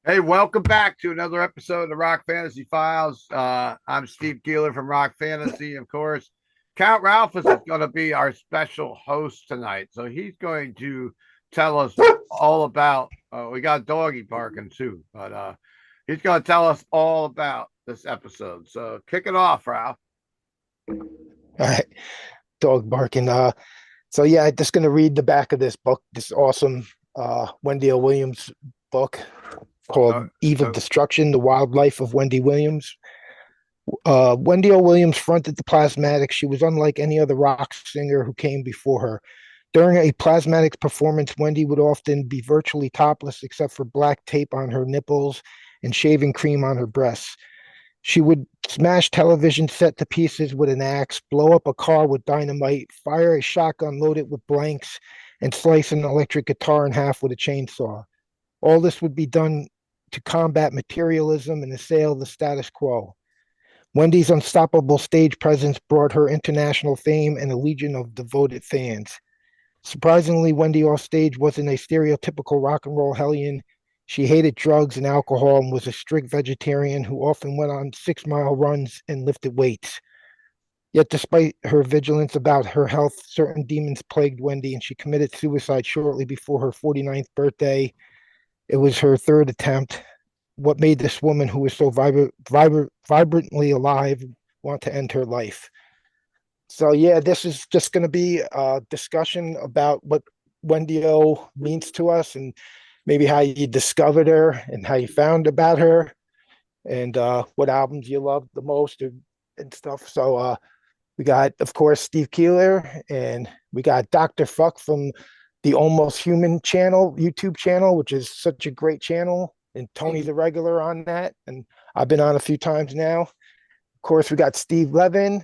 Hey, welcome back to another episode of the Rock Fantasy Files. I'm Steve Keeler from Rock Fantasy, of course. Count Ralphus is going to be our special host tonight. So he's going to tell us all about, we got doggy barking too, but he's going to tell us all about this episode. So kick it off, Ralph. All right, dog barking. So yeah, I'm just gonna read the back of this book, this awesome Wendy O Williams book Uh, called Eve of uh, Destruction: The Wildlife of Wendy Williams. Wendy O Williams fronted the Plasmatics. She was unlike any other rock singer who came before her. During a Plasmatics performance, Wendy would often be virtually topless except for black tape on her nipples and shaving cream on her breasts. She would smash television set to pieces with an axe, blow up a car with dynamite, fire a shotgun loaded with blanks, and slice an electric guitar in half with a chainsaw. All this would be done to combat materialism and assail the status quo. Wendy's unstoppable stage presence brought her international fame and a legion of devoted fans. Surprisingly, Wendy off stage wasn't a stereotypical rock and roll hellion. She hated drugs and alcohol and was a strict vegetarian who often went on 6 mile runs and lifted weights. Yet, despite her vigilance about her health, certain demons plagued Wendy and she committed suicide shortly before her 49th birthday. It was her third attempt. What made this woman, who was so vibrantly alive, want to end her life? So yeah, this is just going to be a discussion about what Wendy O means to us, and maybe how you discovered her and how you found about her, and what albums you loved the most, and stuff. So we got, of course, Steve Keeler, and we got Dr. Fuck from the Almost Human channel, YouTube channel, which is such a great channel. And Tony's a regular on that, and I've been on a few times now. Of course, we got Steve Levin,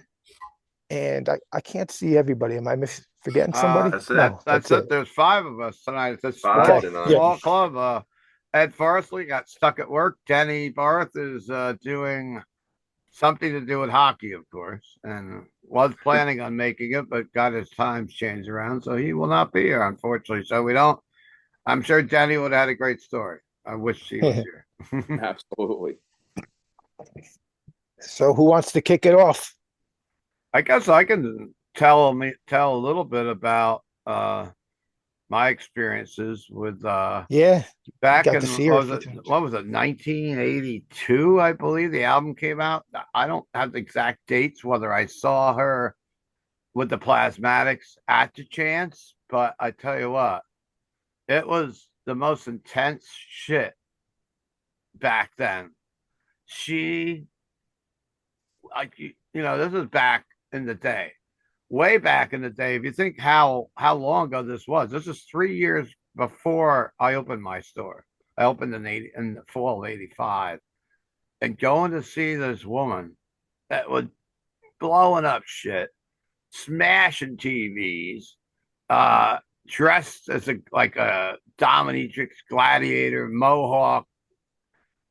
and I can't see everybody. Am I forgetting somebody? That's it. No, that's that's it. it. There's five of us tonight. It's a Five Okay. small, Yeah. tonight. small club. Ed Forsley got stuck at work. Denny Barth is doing something to do with hockey, of course, and was planning on making it, but got his times changed around, so he will not be here, unfortunately. So we don't. I'm sure Denny would have had a great story. I wish he was here. Absolutely. So who wants to kick it off? I guess I can tell a little bit about my experiences with Yeah, back got in to see her a few times. what was it, 1982, I believe the album came out. I don't have the exact dates whether I saw her with the Plasmatics at the chance, but I tell you what, it was the most intense shit back then. She, like, this is back in the day, way back in the day. If you think how long ago this is 3 years before I opened my store. I opened in the fall of '85, and going to see this woman that was blowing up shit, smashing TVs, uh, dressed as a dominatrix gladiator, mohawk,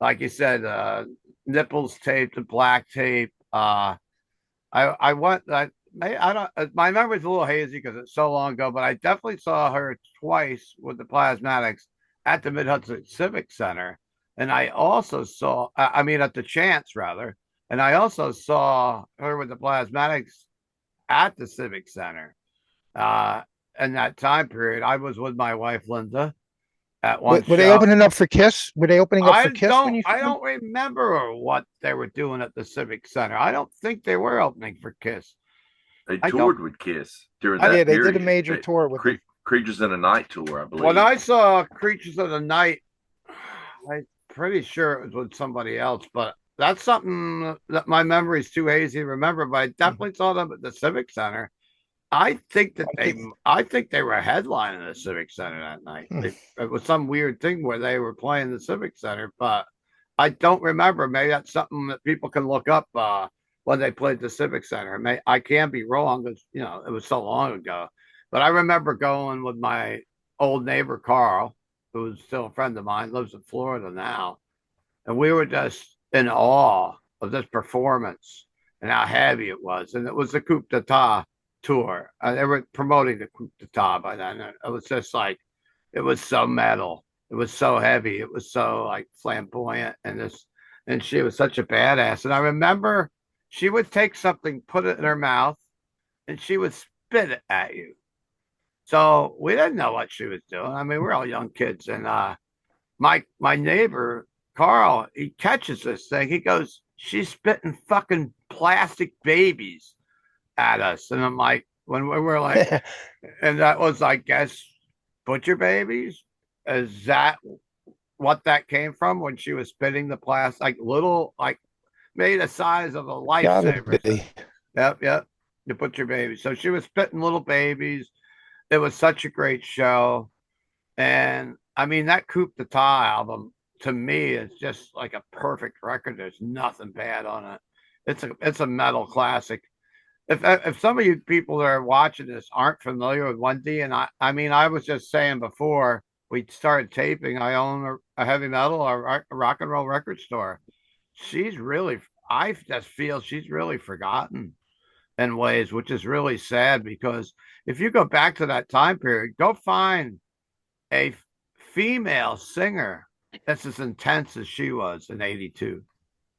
like you said, nipples taped to black tape. I went. I don't. My memory's a little hazy because it's so long ago, but I definitely saw her twice with the Plasmatics at the Mid Hudson Civic Center, and I also saw. I mean, at the Chance rather, and I also saw her with the Plasmatics at the Civic Center. Uh, in that time period, I was with my wife Linda at one Were they show. opening up for Kiss? Were they opening up I for Kiss when don't you I saw them? don't remember what they were doing at the Civic Center. I don't think they were opening for Kiss. They I don't toured with Kiss during I Yeah, that they did a period. major tour with them. Creatures in the Night tour, I when believe. I saw Creatures of the Night, I'm pretty sure it was with somebody else, but that's something that my memory is too hazy to remember. But I Mhm. definitely saw them at the Civic Center. I think that I think. I think they were headlining the Civic Center that night. Hmm. It was some weird thing where they were playing the Civic Center, but I don't remember. Maybe that's something that people can look up when they played the Civic Center. I can be wrong because it was so long ago, but I remember going with my old neighbor Carl, who's still a friend of mine, lives in Florida now, and we were just in awe of this performance and how heavy it was. And it was the Coupe d'Etat tour. They were promoting the Coupe d'Etat by then. It was just like, it was so metal. It was so heavy. It was so like flamboyant, and she was such a badass. And I remember she would take something, put it in her mouth, and she would spit it at you. So we didn't know what she was doing. I mean, we're all young kids, and my neighbor Carl, he catches this thing. He goes, "She's spitting fucking plastic babies at us," and I'm like, when we were like, and that was, I guess, butcher babies. Is that what that came from when she was spitting the plastic, like little, like made the size of a Gotta lifesaver? So, be. yep, yep, the butcher babies. So she was spitting little babies. It was such a great show. And I mean, that Coupe d'etat album to me is just like a perfect record. There's nothing bad on it. It's a metal classic. If some of you people that are watching this aren't familiar with Wendy, and I mean, I was just saying before we started taping, I own a heavy metal or a rock and roll record store. She's really, I just feel she's really forgotten in ways, which is really sad because if you go back to that time period, go find a female singer that's as intense as she was in 82,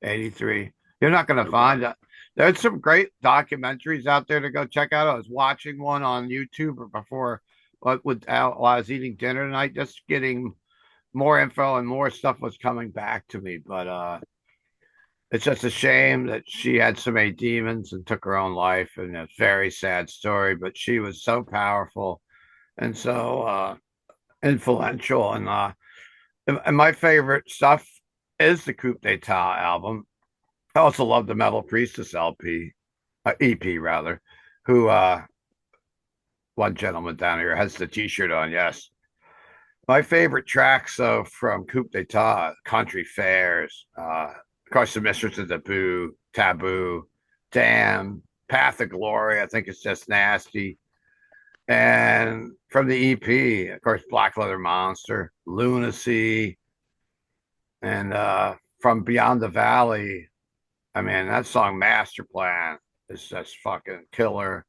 83. You're not going to find that. There's some great documentaries out there to go check out. I was watching one on YouTube before while I was eating dinner tonight, just getting more info and more stuff was coming back to me. But it's just a shame that she had so many demons and took her own life, and a very sad story. But she was so powerful and so influential, and my favorite stuff is the Coupe d'etat album. I also love the Metal Priestess LP, EP rather, who one gentleman down here has the T-shirt on. Yes, my favorite tracks though from Coupe d'etat, Country Fairs, of course, the Mistress of Taboo, Damn, Path of Glory. I think it's just nasty. And from the EP, of course, Black Leather Monster, Lunacy, and from Beyond the Valley. I mean, that song Master Plan is just fucking killer.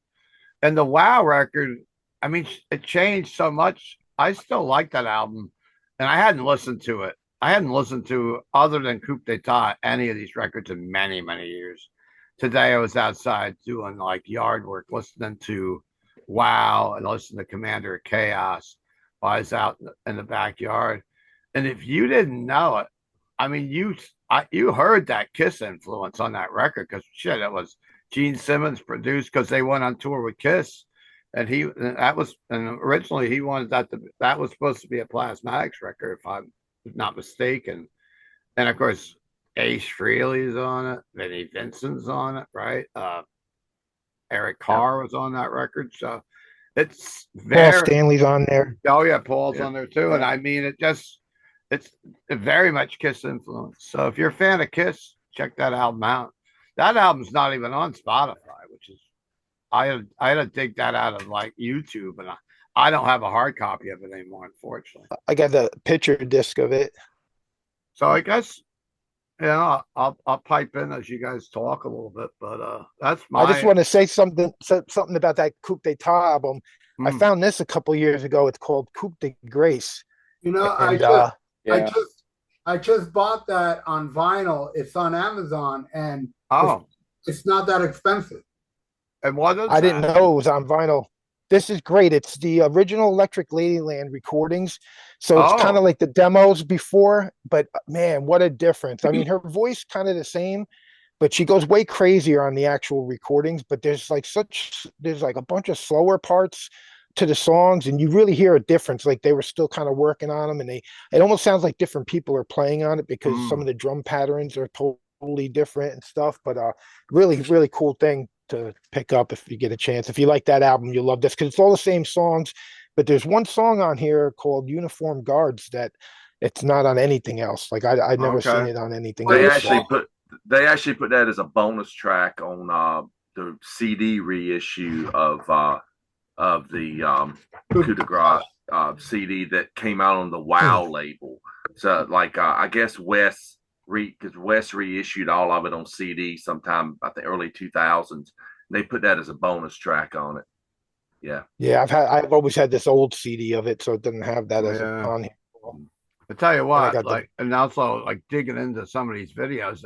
And the Wow record, I mean, it changed so much. I still like that album, and I hadn't listened to it. I hadn't listened to, other than Coupe d'etat, any of these records in many, many years. Today I was outside doing like yard work, listening to Wow and listening to Commander of Chaos while I was out in the backyard. And if you didn't know it, I mean, you heard that Kiss influence on that record because shit, it was Gene Simmons produced because they went on tour with Kiss, and originally he wanted that was supposed to be a Plasmatics record if I'm not mistaken, and of course Ace Frehley's on it, Vinnie Vincent's on it, right? Eric Carr was on that record, so it's Paul very. Stanley's on there. Oh yeah, Paul's on there too, and I mean it's very much Kiss influence. So if you're a fan of Kiss, check that album out. That album's not even on Spotify, which is I had to dig that out of like YouTube, and I don't have a hard copy of it anymore, unfortunately. I got the picture disc of it. So I guess I'll pipe in as you guys talk a little bit, but that's my. I just want to say something about that Coupe d'etat album. I found this a couple years ago. It's called Coupe de Grace. You know, And, I just bought that on vinyl. It's on Amazon, and it's not that expensive. And what is I didn't know it was on vinyl. This is great. It's the original Electric Ladyland recordings. So it's kind of like the demos before, but man, what a difference. I mean, her voice kind of the same, but she goes way crazier on the actual recordings, but there's like a bunch of slower parts to the songs, and you really hear a difference. Like they were still kind of working on them, and it almost sounds like different people are playing on it because some of the drum patterns are totally different and stuff, but really, really cool thing to pick up if you get a chance. If you like that album, you'll love this because it's all the same songs, but there's one song on here called Uniform Guards that it's not on anything else. Like I'd never seen it on anything else. They actually put that as a bonus track on the CD reissue of the Coup de Grace CD that came out on the Wow label. So like I guess Wes reissued all of it on CD sometime about the early 2000s. They put that as a bonus track on it. Yeah. Yeah, I've always had this old CD of it, so it doesn't have that on here. I tell you I what, got like, and also like digging into some of these videos.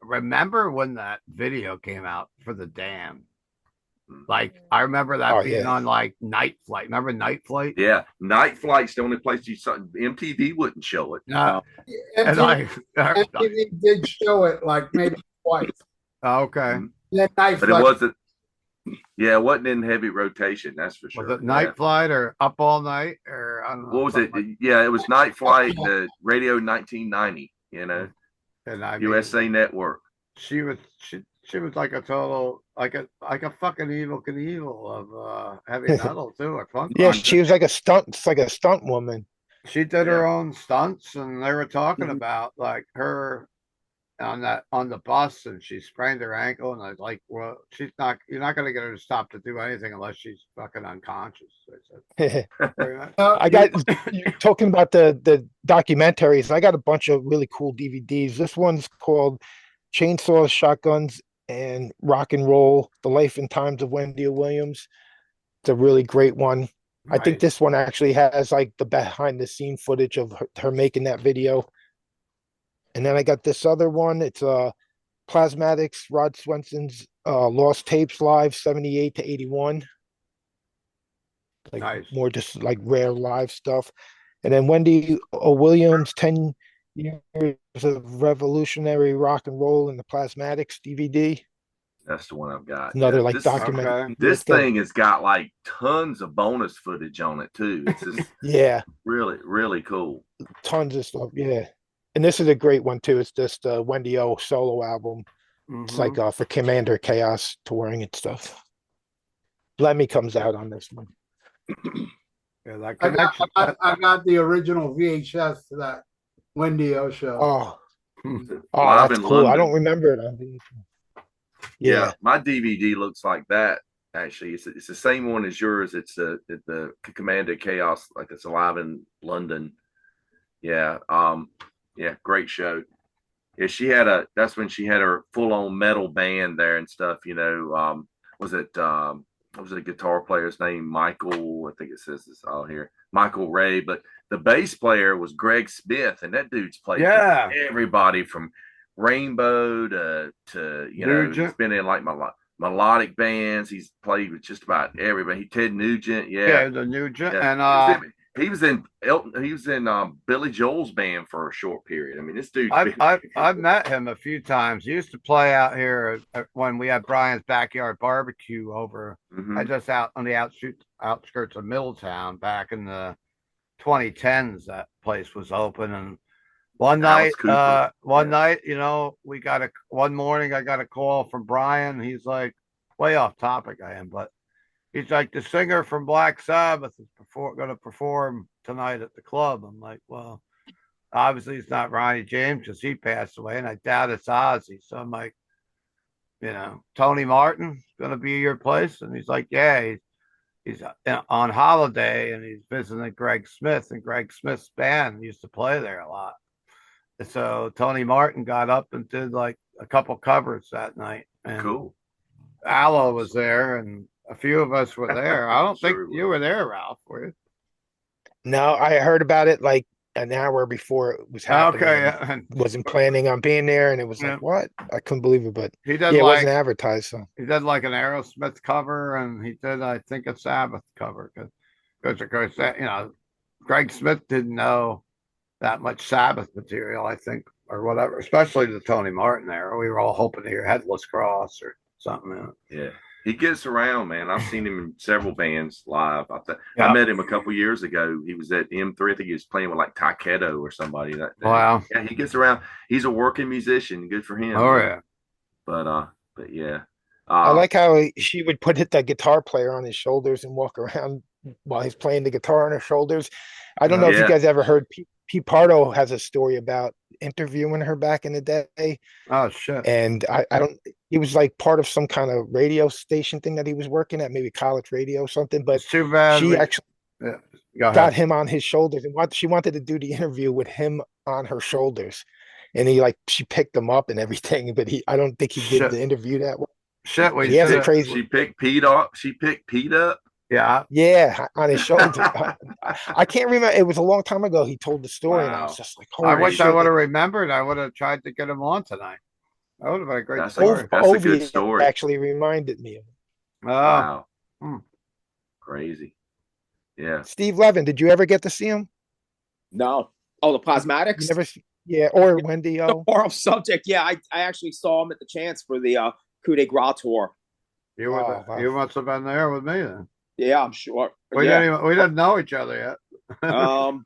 Remember when that video came out for the dam? Like, I remember that oh being yeah. on like Night Flight. Remember Night Flight? Yeah, Night Flight's the only place you saw. MTV wouldn't show it. No, and MTV, I, MTV did show it like maybe twice. okay. Then Night But it Flight. wasn't. Yeah, it wasn't in heavy rotation. That's for sure. Was it Night Flight or Up All Night or I don't know? What was it? Yeah, it was Night Flight, the Radio 1990. You know, And I mean, USA Network. she was like a total like a fucking evil Knievel of heavy metal too, or punk Yeah, rock. she was like a stunt. It's like a stunt woman. She did her Yeah. own stunts, and they were talking Mhm. about like her on the bus, and she sprained her ankle, and I was like, well, you're not going to get her to stop to do anything unless she's fucking unconscious. I said, I got you talking about the documentaries. I got a bunch of really cool DVDs. This one's called Chainsaws, Shotguns, and Rock and Roll: The Life and Times of Wendy O Williams. It's a really great one. I think this one actually has like the behind the scene footage of her making that video. And then I got this other one. It's Plasmatics, Rod Swenson's Lost Tapes Live 78 to 81. Like Nice. more just like rare live stuff. And then Wendy O Williams, 10 years of revolutionary rock and roll in the Plasmatics DVD. That's the one I've got. Another Yeah, like this, document. Okay. This thing has got like tons of bonus footage on it too. It's just Yeah, really, really cool. tons of stuff. Yeah. And this is a great one too. It's just a Wendy O solo album. It's like for Commander Chaos touring and stuff. Lemmy comes out on this one. Yeah, that I connection. got the original VHS to that Wendy O show. Oh, Live that's in cool. I London. don't remember it on VHS. Yeah. My DVD looks like that. Actually, it's the same one as yours. It's the Commander Chaos, like it's live in London. Yeah, yeah, great show. Yeah, that's when she had her full on metal band there and stuff. You know, was it what was the guitar player's name? Michael, I think it says this all here. Michael Ray, but the bass player was Greg Smith, and that dude's played with everybody from Rainbow to you know, he's been in like melodic bands. He's played with just about everybody. Ted Nugent, The Nugent, yeah. And he was in Billy Joel's band for a short period. I mean, this dude. I've met him a few times. He used to play out here when we had Brian's backyard barbecue over. Just out on the outskirts of Middletown back in the 2010s. That place was open, and one night, you know, one morning I got a call from Brian. He's like, way off topic I am, but he's like, the singer from Black Sabbath is going to perform tonight at the club. I'm like, well, obviously it's not Ronnie James because he passed away, and I doubt it's Ozzy. So I'm like, you know, Tony Martin's going to be your place, and he's like, yeah, he's on holiday and he's visiting Greg Smith, and Greg Smith's band used to play there a lot. So Tony Martin got up and did like a couple covers that night. And cool. Aloe was there, and a few of us were there. I don't think you were there, Ralph, were you? No, I heard about it like an hour before it was happening. Okay, wasn't planning on being there, and it was like, what? I couldn't believe it, but he did it wasn't advertised. So he did like an Aerosmith cover, and he did, I think, a Sabbath cover because of course, you know, Greg Smith didn't know that much Sabbath material, I think, or whatever, especially the Tony Martin era. We were all hoping to hear Headless Cross or something. Yeah. He gets around, man. I've seen him in several bands live. I met him a couple years ago. He was at M3. I think he was playing with like Takedo or somebody. Wow. Yeah, he gets around. He's a working musician. Good for him. Oh, yeah. But yeah. I like how she would put that guitar player on his shoulders and walk around while he's playing the guitar on her shoulders. I don't know if you guys ever heard Pete Pardo has a story about interviewing her back in the day. Oh, shit. And I don't, he was like part of some kind of radio station thing that he was working at, maybe college radio or something, but it's too bad she actually got him on his shoulders, and she wanted to do the interview with him on her shoulders. And she picked him up and everything, but I don't think he did the interview that way. Shit, he has a crazy. She picked Pete up. She picked Pete up. Yeah. Yeah, on his shoulder. I can't remember. It was a long time ago. He told the story, and I was Wow. just like, I "Holy wish I shit!" would Like, have remembered. I would have tried to get him on tonight. That would have been a great story. That's a good Ovi story. actually reminded me of him. Oh. Wow. Hmm. Crazy. Yeah. Steve Levin. Did you ever get to see him? No. Oh, the You Plasmatics? never? Yeah, or Yeah, Wendy the O. moral subject. Yeah, I actually saw him at the chance for the Coup de Grace tour. Oh, wow. You must have been there with me then. Yeah, I'm sure. We Yeah. didn't know each other yet.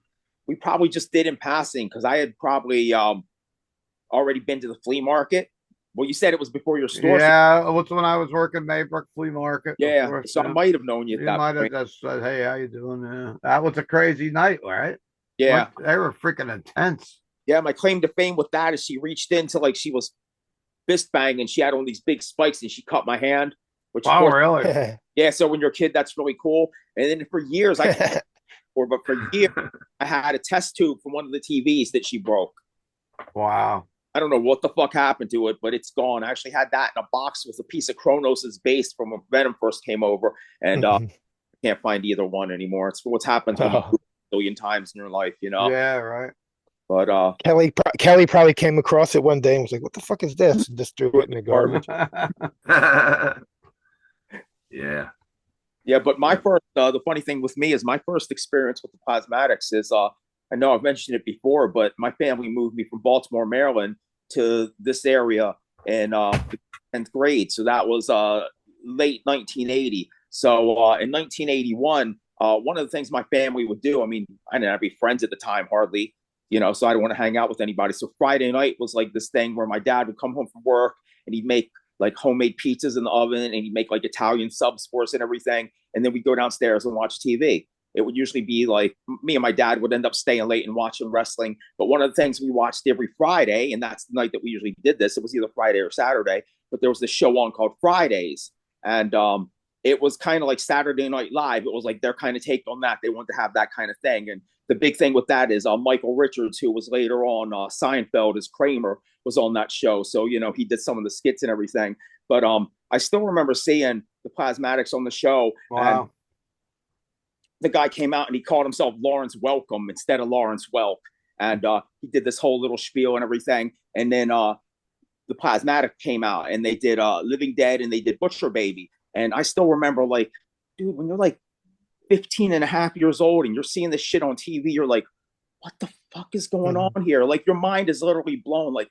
We probably just did in passing because I had probably already been to the flea market. Well, you said it was before your store. Yeah, it was when I was working Maybrook Flea Market. Yeah, Before, so I might have known you at you that might have point. just said, "Hey, how you doing?" Yeah, that was a crazy night, right? Yeah. They were freaking intense. Yeah, my claim to fame with that is she reached into like she was fist banging. She had all these big spikes and she cut my hand, which of Oh, course, really? yeah. So when you're a kid, that's really cool. And then for years, but for years, I had a test tube from one of the TVs that she broke. Wow. I don't know what the fuck happened to it, but it's gone. I actually had that in a box with a piece of Kronos's base from when Venom first came over, and can't find either one anymore. It's what's happened to a billion times in your life, you know. Yeah, right. But Kelly probably came across it one day and was like, "What the fuck is this?" And just threw it in the garbage. Yeah. Yeah, but my first, the funny thing with me is my first experience with the Plasmatics is, I know I've mentioned it before, but my family moved me from Baltimore, Maryland to this area in the 10th grade. So that was late 1980. So in 1981, one of the things my family would do, I mean, I didn't have any friends at the time, hardly, you know, so I didn't want to hang out with anybody. So Friday night was like this thing where my dad would come home from work and he'd make like homemade pizzas in the oven and he'd make like Italian subs for us and everything. And then we'd go downstairs and watch TV. It would usually be like me and my dad would end up staying late and watching wrestling. But one of the things we watched every Friday, and that's the night that we usually did this, it was either Friday or Saturday, but there was this show on called Fridays. And it was kind of like Saturday Night Live. It was like their kind of take on that. They wanted to have that kind of thing. And the big thing with that is Michael Richards, who was later on Seinfeld as Kramer, was on that show. So, you know, he did some of the skits and everything. But I still remember seeing the Plasmatics on the show. Wow. And the guy came out and he called himself Lawrence Welcome instead of Lawrence Welk. And he did this whole little spiel and everything. And then the Plasmatic came out and they did Living Dead and they did Butcher Baby. And I still remember, like, dude, when you're like 15 and a half years old and you're seeing this shit on TV, you're like, what the fuck is going on here? Like, your mind is literally blown. Like,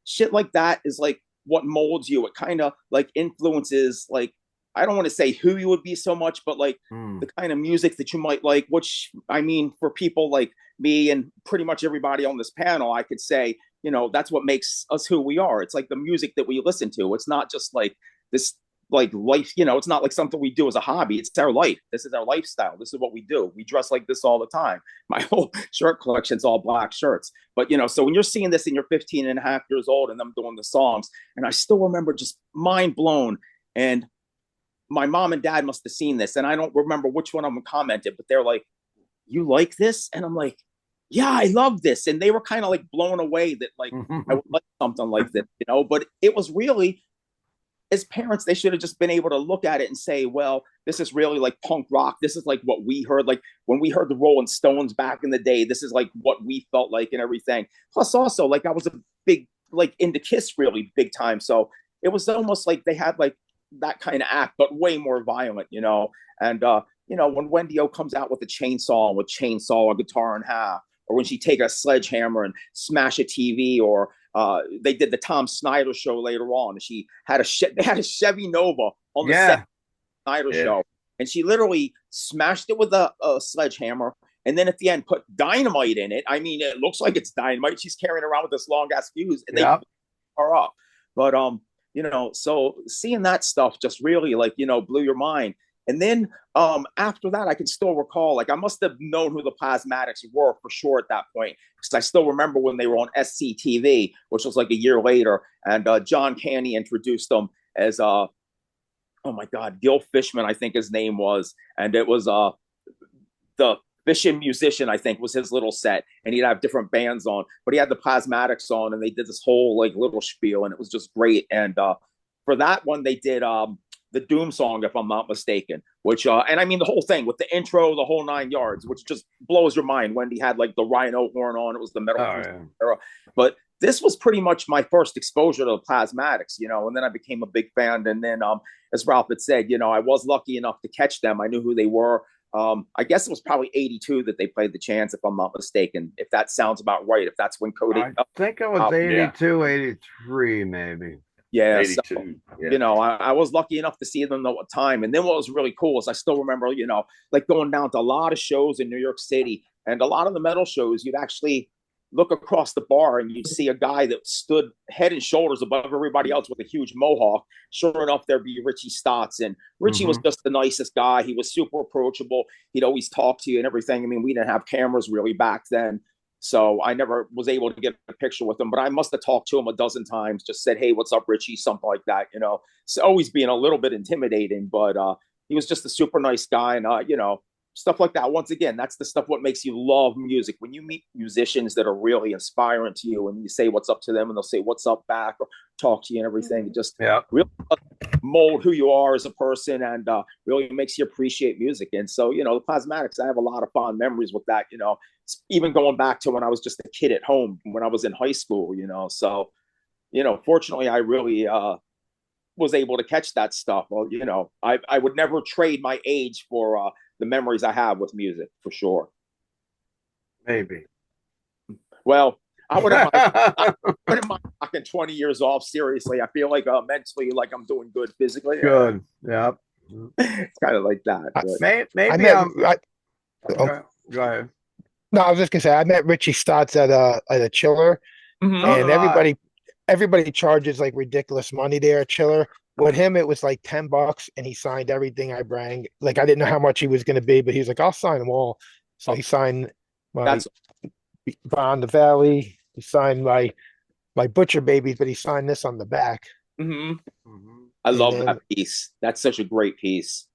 shit like that is like what molds you. It kind of like influences, like, I don't want to say who you would be so much, but like the kind of music that you might like, which, I mean, for people like me and pretty much everybody on this panel, I could say, you know, that's what makes us who we are. It's like the music that we listen to. It's not just like this, like life, you know, it's not like something we do as a hobby. It's our life. This is our lifestyle. This is what we do. We dress like this all the time. My whole shirt collection's all black shirts. But, you know, so when you're seeing this and you're 15 and a half years old and them doing the songs, and I still remember just mind blown. And my mom and dad must have seen this. And I don't remember which one of them commented, but they're like, you like this? And I'm like, yeah, I love this. And they were kind of like blown away that like I would like something like this, you know, but it was really, as parents, they should have just been able to look at it and say, well, this is really like punk rock. This is like what we heard. Like when we heard the Rolling Stones back in the day, this is like what we felt like and everything. Plus also, like I was a big, like into Kiss really big time. So it was almost like they had like that kind of act, but way more violent, you know? And, you know, when Wendy O comes out with a chainsaw and would chainsaw a guitar in half, or when she take a sledgehammer and smash a TV, or they did the Tom Snyder show later on. She had they had a Chevy Nova on the set of the Snyder show, and she literally smashed it with a sledgehammer, and then at the end put dynamite in it. I mean, it looks like it's dynamite. She's carrying around with this long ass fuse, and they blew her up. But you know, so seeing that stuff just really like, you know, blew your mind. And then after that, I can still recall, like I must have known who the Plasmatics were for sure at that point, because I still remember when they were on SCTV, which was like a year later, and John Candy introduced them as, oh my God, Gil Fishman, I think his name was, and it was the Fishing Musician, I think was his little set, and he'd have different bands on, but he had the Plasmatics on, and they did this whole like little spiel, and it was just great. And for that one, they did the Doom song, if I'm not mistaken. Which and I mean the whole thing with the intro, the whole 9 yards, which just blows your mind. Wendy had like the rhino horn on; it was the metal era. But this was pretty much my first exposure to the Plasmatics, and then I became a big fan. And then, as Ralph had said, I was lucky enough to catch them. I knew who they were. I guess it was probably 82 that they played the Chance, if I'm not mistaken, if that sounds about right, if that's when Cody. I think it was 82, 83, maybe. Yeah, 82. So, I was lucky enough to see them at a time. And then what was really cool is I still remember, like going down to a lot of shows in New York City, and a lot of the metal shows, you'd actually look across the bar and you'd see a guy that stood head and shoulders above everybody else with a huge mohawk. Sure enough, there'd be Richie Stotts. And Richie was just the nicest guy. He was super approachable. He'd always talk to you and everything. I mean, we didn't have cameras really back then, so I never was able to get a picture with him, but I must have talked to him a dozen times, just said, "Hey, what's up, Richie?" Something like that, It's always being a little bit intimidating, but he was just a super nice guy. And, stuff like that. Once again, that's the stuff what makes you love music. When you meet musicians that are really inspiring to you and you say what's up to them and they'll say what's up back or talk to you and everything, it just really mold who you are as a person, and really makes you appreciate music. And so, the Plasmatics, I have a lot of fond memories with that, even going back to when I was just a kid at home, when I was in high school, so, fortunately I really was able to catch that stuff. Well, I would never trade my age for the memories I have with music, for sure. Maybe. Well, I wouldn't mind knocking 20 years off. Seriously, I feel like mentally, like I'm doing good physically. Good. Yep. It's kind of like that. Go ahead. No, I was just gonna say I met Richie Stotts at a chiller, and everybody charges like ridiculous money there at chiller. With him, it was like $10, and he signed everything I bring. Like I didn't know how much he was going to be, but he was like, "I'll sign them all." So he signed my Beyond the Valley. He signed my Butcher Babies, but he signed this on the back. I love that piece. That's such a great piece.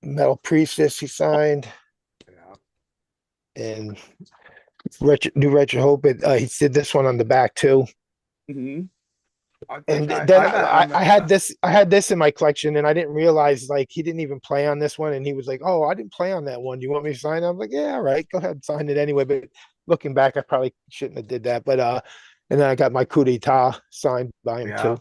Metal Priestess, he signed, and New Retro Hope. He did this one on the back too. And then I had this in my collection, and I didn't realize like he didn't even play on this one, and he was like, "Oh, I didn't play on that one. Do you want me to sign it?" I'm like, "Yeah, all right, go ahead and sign it anyway." But looking back, I probably shouldn't have did that. But and then I got my Coup d'etat signed by him too.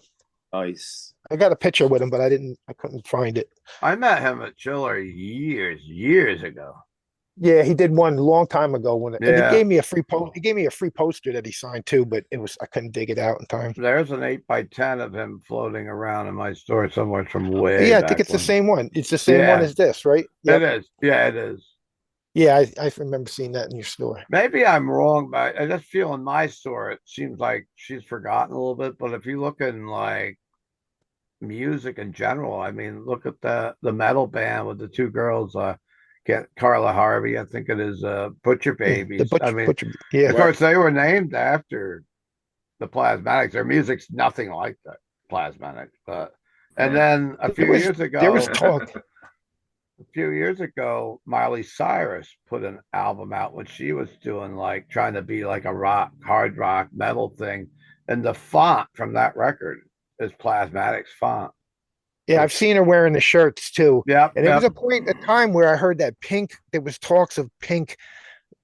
Nice. I got a picture with him, but I couldn't find it. I met him at Chiller years ago. Yeah, he did one a long time ago and he gave me a free poster that he signed too, but I couldn't dig it out in time. There's an 8x10 of him floating around in my store somewhere from way. Yeah, I think it's the same one. It's the same one as this, right? Yep. It is. Yeah, it is. Yeah, I remember seeing that in your store. Maybe I'm wrong, but I just feel in my store it seems like she's forgotten a little bit. But if you look in like music in general, I mean, look at the metal band with the two girls. Get Carla Harvey, I think it is Butcher Babies. Of course, they were named after the Plasmatics. Their music's nothing like the Plasmatics, but then a few years ago, there was talk. A few years ago, Miley Cyrus put an album out when she was doing like trying to be like a hard rock metal thing, and the font from that record is Plasmatics font. Yeah, I've seen her wearing the shirts too. Yeah, and there was a point in time where I heard that Pink. There was talks of Pink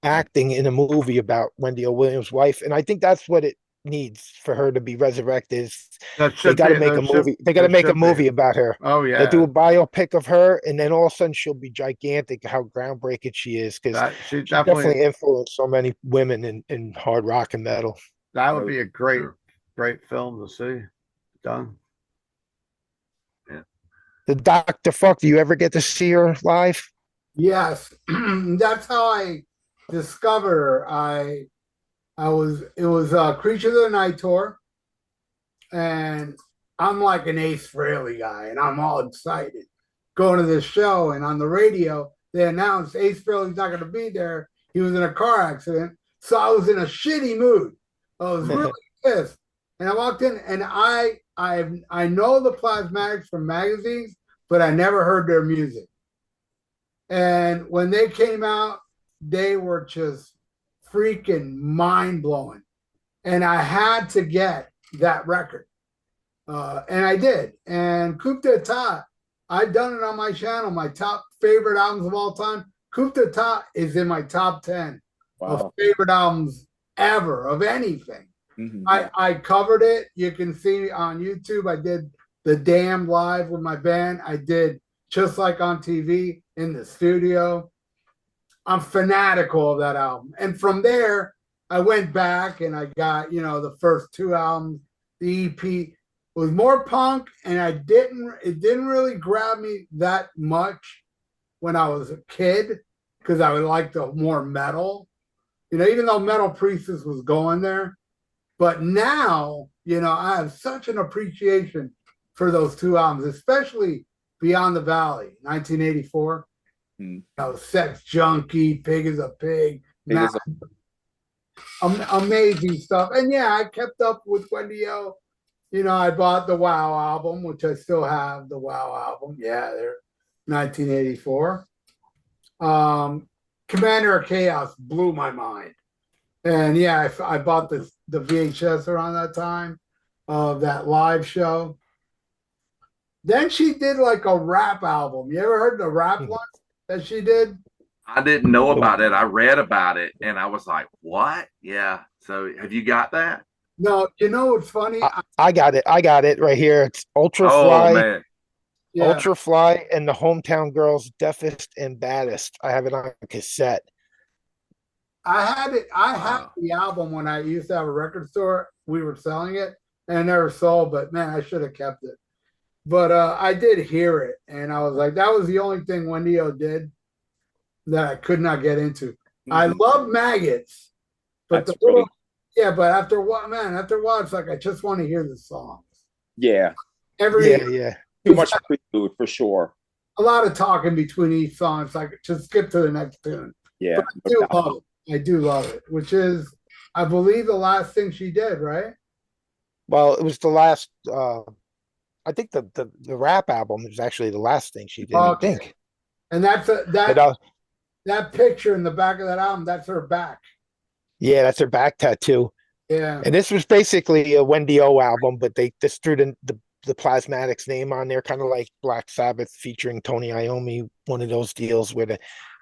acting in a movie about Wendy O Williams' wife, and I think that's what it needs for her to be resurrected. They got to make a movie. They got to make a movie about her. Oh yeah, they do a biopic of her, and then all of a sudden she'll be gigantic. How groundbreaking she is, because she definitely influenced so many women in hard rock and metal. That would be a great film to see done. The Dr. Fuck, do you ever get to see her live? Yes. That's how I discovered her. It was a Creature of the Night tour, and I'm like an Ace Frehley guy, and I'm all excited going to this show, and on the radio, they announced Ace Frehley's not going to be there. He was in a car accident, so I was in a shitty mood. I was really pissed, and I walked in, and I know the Plasmatics from magazines, but I never heard their music. And when they came out, they were just freaking mind-blowing. And I had to get that record. And I did. And Coup d'etat I've done it on my channel. My top favorite albums of all time. Coup d'etat is in my top 10 of favorite albums ever of anything. I covered it. You can see on YouTube. I did The Damned live with my band. I did Just Like on TV in the studio. I'm fanatical of that album. And from there, I went back and I got, the first two albums, the EP. It was more punk, and it didn't really grab me that much when I was a kid, because I would like the more metal, even though Metal Priestess was going there. But now, I have such an appreciation for those two albums, especially Beyond the Valley, 1984. Sex Junkie, Pig is a Pig, amazing stuff. And yeah, I kept up with Wendy O. I bought the Wow album, which I still have the Wow album. Yeah, they're 1984. Commander of Chaos blew my mind. And yeah, I bought the VHS around that time of that live show. Then she did like a rap album. You ever heard the rap one that she did? I didn't know about it. I read about it and I was like, what? Yeah. So have you got that? No, what's funny? I got it. I got it right here. It's Ultra Fly. Oh, man. Yeah. Ultra Fly and the Hometown Girls, Deafest and Baddest. I have it on cassette. I had it. I had the album when I used to have a record store. We were selling it and I never sold, but man, I should have kept it. But I did hear it, and I was like, that was the only thing Wendy O did that I could not get into. I love Maggots, but but after a while, it's like I just want to hear the songs. Yeah. Too much prelude for sure. A lot of talking between each song. It's like just skip to the next tune. Yeah. But I do love it. I do love it, which is, I believe, the last thing she did, right? Well, it was the last. I think the rap album was actually the last thing she did. Okay. I think. And that's that picture in the back of that album. That's her back. Yeah, that's her back tattoo. Yeah. And this was basically a Wendy O album, but they just threw the Plasmatics name on there, kind of like Black Sabbath featuring Tony Iommi, one of those deals where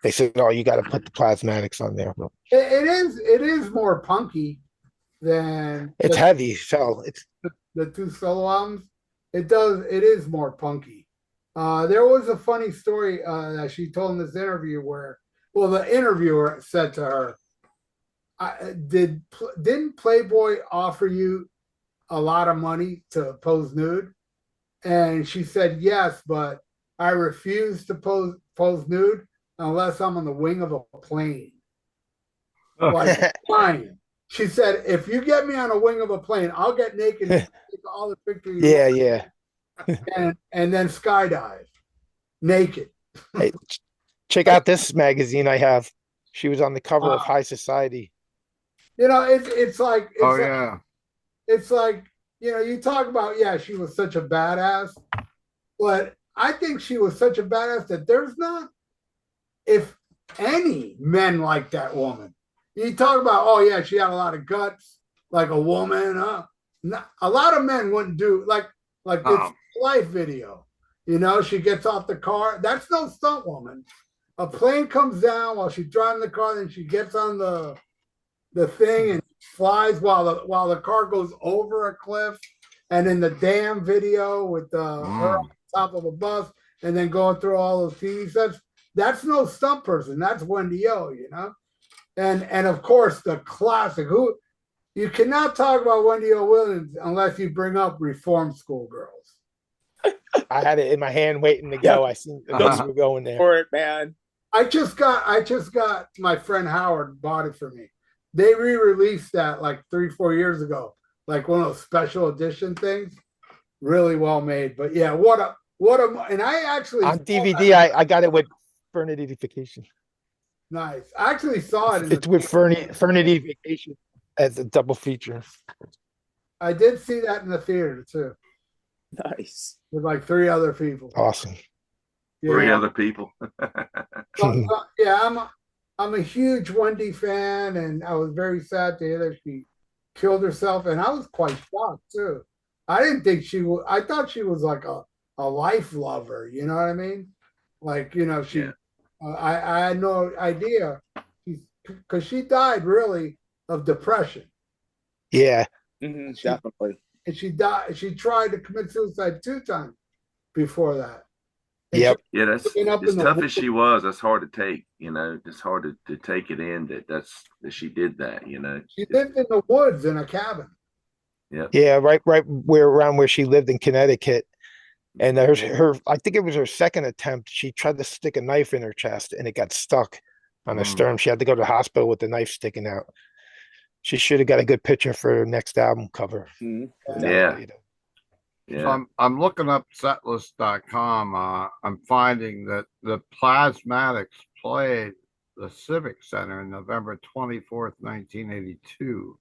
they said, "Oh, you got to put the Plasmatics on there." It is more punky than it's heavy. So it's the two solo albums. It is more punky. There was a funny story that she told in this interview where, the interviewer said to her, didn't Playboy offer you a lot of money to pose nude? And she said, yes, but I refuse to pose nude unless I'm on the wing of a plane. Like, fine. She said, if you get me on a wing of a plane, I'll get naked and take all the pictures. Yeah. and then skydive naked. Hey, check out this magazine I have. She was on the cover of High Society. It's like you talk about, she was such a badass, but I think she was such a badass that there's not, if any, men like that woman. You talk about, she had a lot of guts, like a woman. A lot of men wouldn't do like this life video. She gets off the car. That's no stunt woman. A plane comes down while she's driving the car, then she gets on the thing and flies while the car goes over a cliff. And in the Damn video with her on top of a bus and then going through all those TV sets, that's no stunt person. That's Wendy O, And of course the classic. Who you cannot talk about Wendy O Williams unless you bring up Reform School Girls. I had it in my hand waiting to go. I seen those were going there. For it, man. I just got my friend Howard bought it for me. They re-released that like 3-4 years ago, like one of those special edition things. Really well made. But yeah, what a and I actually on DVD I got it with Fernity Vacation. Nice. I actually saw it. It's with Fernity Vacation as a double feature. I did see that in the theater too. Nice. With like 3 other people. Awesome. Yeah. 3 other people. Yeah, I'm a huge Wendy fan, and I was very sad to hear that she killed herself, and I was quite shocked too. I didn't think she would. I thought she was like a life lover. You know what I mean? Like, you know, Yeah. I had no idea, because she died really of depression. Yeah. She Definitely. and she died. She tried to commit suicide 2 times before that, and she Yep. Yeah, that's been up as in the tough as woods. she was. That's hard to take. It's hard to take it in that she did that. She It's, lived in the woods in a cabin. yeah. Yeah. Right where around where she lived in Connecticut. And I think it was her second attempt. She tried to stick a knife in her chest and it got stuck on her Mm. sternum. She had to go to the hospital with the knife sticking out. She should have got a good picture for her next album cover. Yeah. You know. So Yeah. I'm looking up setlist.com. I'm finding that the Plasmatics played the Civic Center on November 24th, 1982.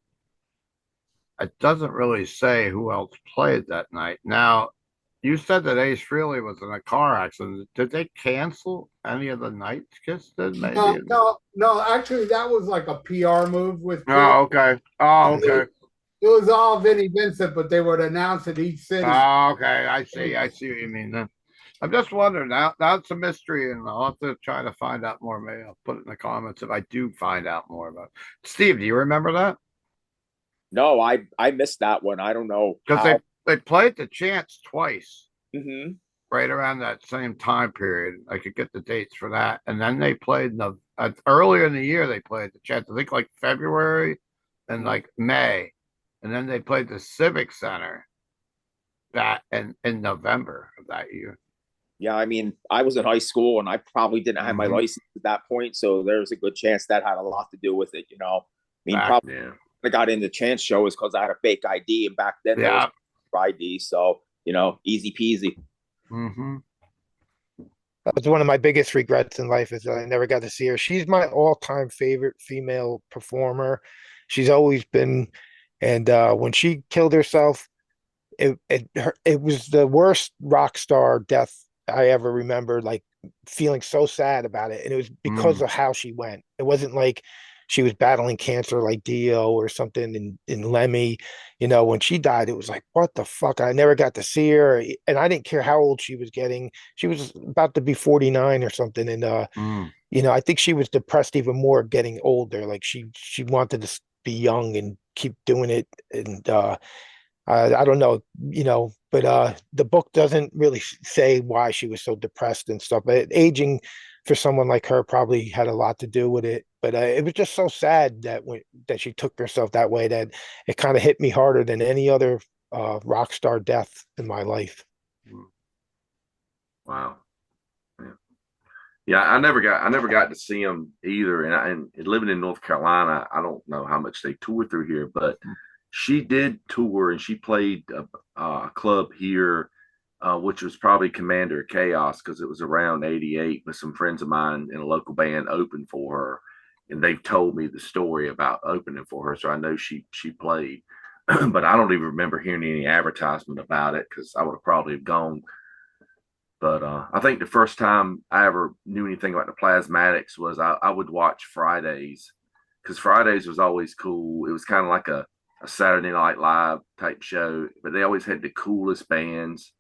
It doesn't really say who else played that night. Now, you said that Ace Frehley was in a car accident. Did they cancel any of the nights Kiss did, maybe? No. Actually, that was like a PR move with Kiss. Oh, okay. Oh, okay. It was all Vinnie Vincent, but they would announce at each city. Oh, okay. I see. I see what you mean then. I'm just wondering. Now it's a mystery, and I'll have to try to find out more. Maybe I'll put it in the comments if I do find out more about it. Steve, do you remember that? No, I missed that one. I don't know Because how. they played the Chance twice, Hmm. right around that same time period. I could get the dates for that, and then they played earlier in the year. They played the Chance. I think like February and like May, and then they played the Civic Center that in November of that year. Yeah, I mean, I was in high school and I probably didn't have my Mhm. license at that point, so there's a good chance that had a lot to do with it. I mean, Back, probably Yeah. I got into chance shows because I had a fake ID, and back then there was yeah. ID, so easy peasy. Mm-hmm. That's one of my biggest regrets in life is that I never got to see her. She's my all-time favorite female performer. She's always been, and when she killed herself, it was the worst rock star death I ever remember. Like feeling so sad about it, and it was because Mm. of how she went. It wasn't like she was battling cancer like Dio or something in Lemmy. When she died, it was like, what the fuck? I never got to see her, and I didn't care how old she was getting. She was about to be 49 or something, and Mm. I think she was depressed even more getting older. Like she wanted to be young and keep doing it, and I don't know, but the book doesn't really say why she was so depressed and stuff. But aging for someone like her probably had a lot to do with it. But it was just so sad that she took herself that way that it kind of hit me harder than any other rock star death in my life. Wow. Yeah. Yeah, I never got to see them either. And living in North Carolina, I don't know how much they tour through here, but she did tour and she played a club here, which was probably Commander of Chaos because it was around '88. With some friends of mine in a local band opened for her, and they've told me the story about opening for her, so I know she played. But I don't even remember hearing any advertisement about it because I would have probably have gone. But I think the first time I ever knew anything about the Plasmatics was I would watch Fridays because Fridays was always cool. It was kind of like a Saturday Night Live type show, but they always had the coolest bands.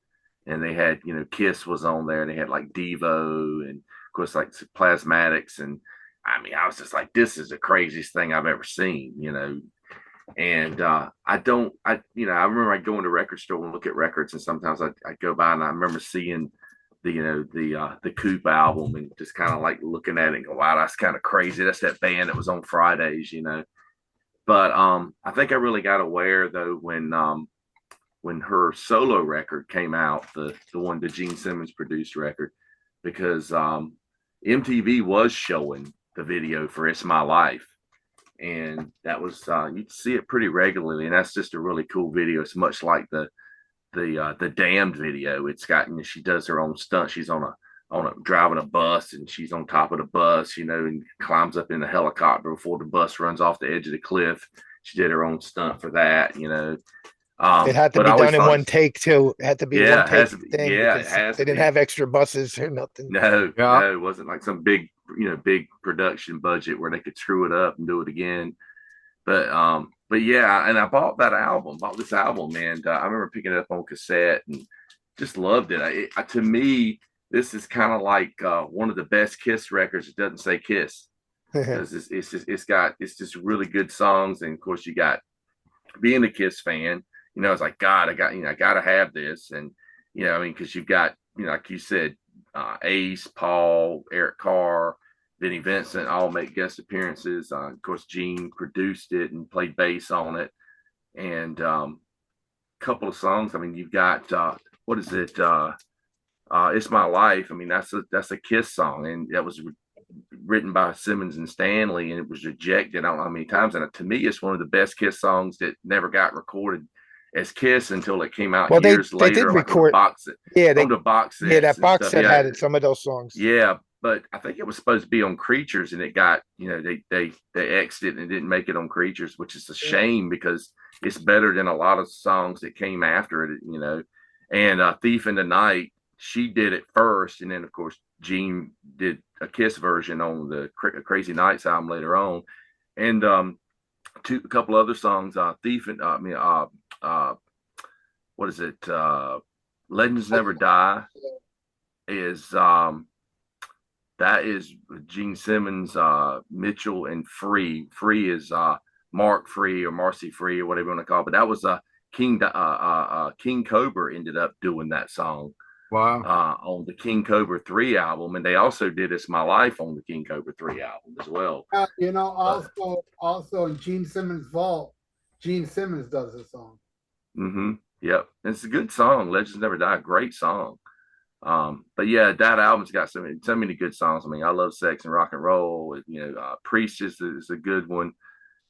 And they had, Kiss was on there. And they had like Devo and, of course, like Plasmatics. And I mean, I was just like, this is the craziest thing I've ever seen. And I remember I'd go into the record store and look at records. And sometimes I'd go by and I remember seeing the Coop album and just kind of like looking at it and go, wow, that's kind of crazy. That's that band that was on Fridays. But I think I really got aware though when her solo record came out, the Gene Simmons produced record, because MTV was showing the video for "It's My Life," and that was you'd see it pretty regularly, and that's just a really cool video. It's much like the Damned video. It's got she does her own stunt. She's on a driving a bus and she's on top of the bus, and climbs up in the helicopter before the bus runs off the edge of the cliff. She did her own stunt for that. It had to But I be always done in thought, one take too. It had to be yeah, one it has take to be. thing Yeah, it because has they to didn't be. have extra buses or nothing. No, Yeah. no, it wasn't like some big production budget where they could screw it up and do it again. But yeah, and I bought this album, and I remember picking it up on cassette, and just loved it. To me, this is kind of like one of the best Kiss records. It doesn't say Kiss because it's just really good songs, and of course you got being a Kiss fan, it's like God, I got to have this, and I mean, because you've got like you said, Ace, Paul, Eric Carr, Vinnie Vincent all make guest appearances. Of course, Gene produced it and played bass on it, and couple of songs. I mean, you've got what is it? It's My Life. I mean, that's a Kiss song, and that was written by Simmons and Stanley, and it was rejected I don't know how many times. And to me, it's one of the best Kiss songs that never got recorded as Kiss until it came out years later. They did record box it. Yeah, on the box set. Yeah, that box set had some of those songs. Yeah, but I think it was supposed to be on Creatures, and it got they X'd it and didn't make it on Creatures, which is a shame because it's better than a lot of songs that came after it. And Thief in the Night, she did it first, and then of course Gene did a Kiss version on the Crazy Nights album later on, and a couple other songs. Thief and what is it? Legends Never Die is that is Gene Simmons, Mitchell, and Free. Free is Mark Free or Marcy Free or whatever you want to call it. But that was King Cobra ended up doing that song. Wow. On the King Cobra 3 album, and they also did It's My Life on the King Cobra 3 album as well. Also in Gene Simmons' Vault, Gene Simmons does a song. Mm-hmm. Yep. It's a good song. Legends Never Die. Great song. But yeah, that album's got so many good songs. I mean, I love Sex and Rock and Roll. Priest is a good one.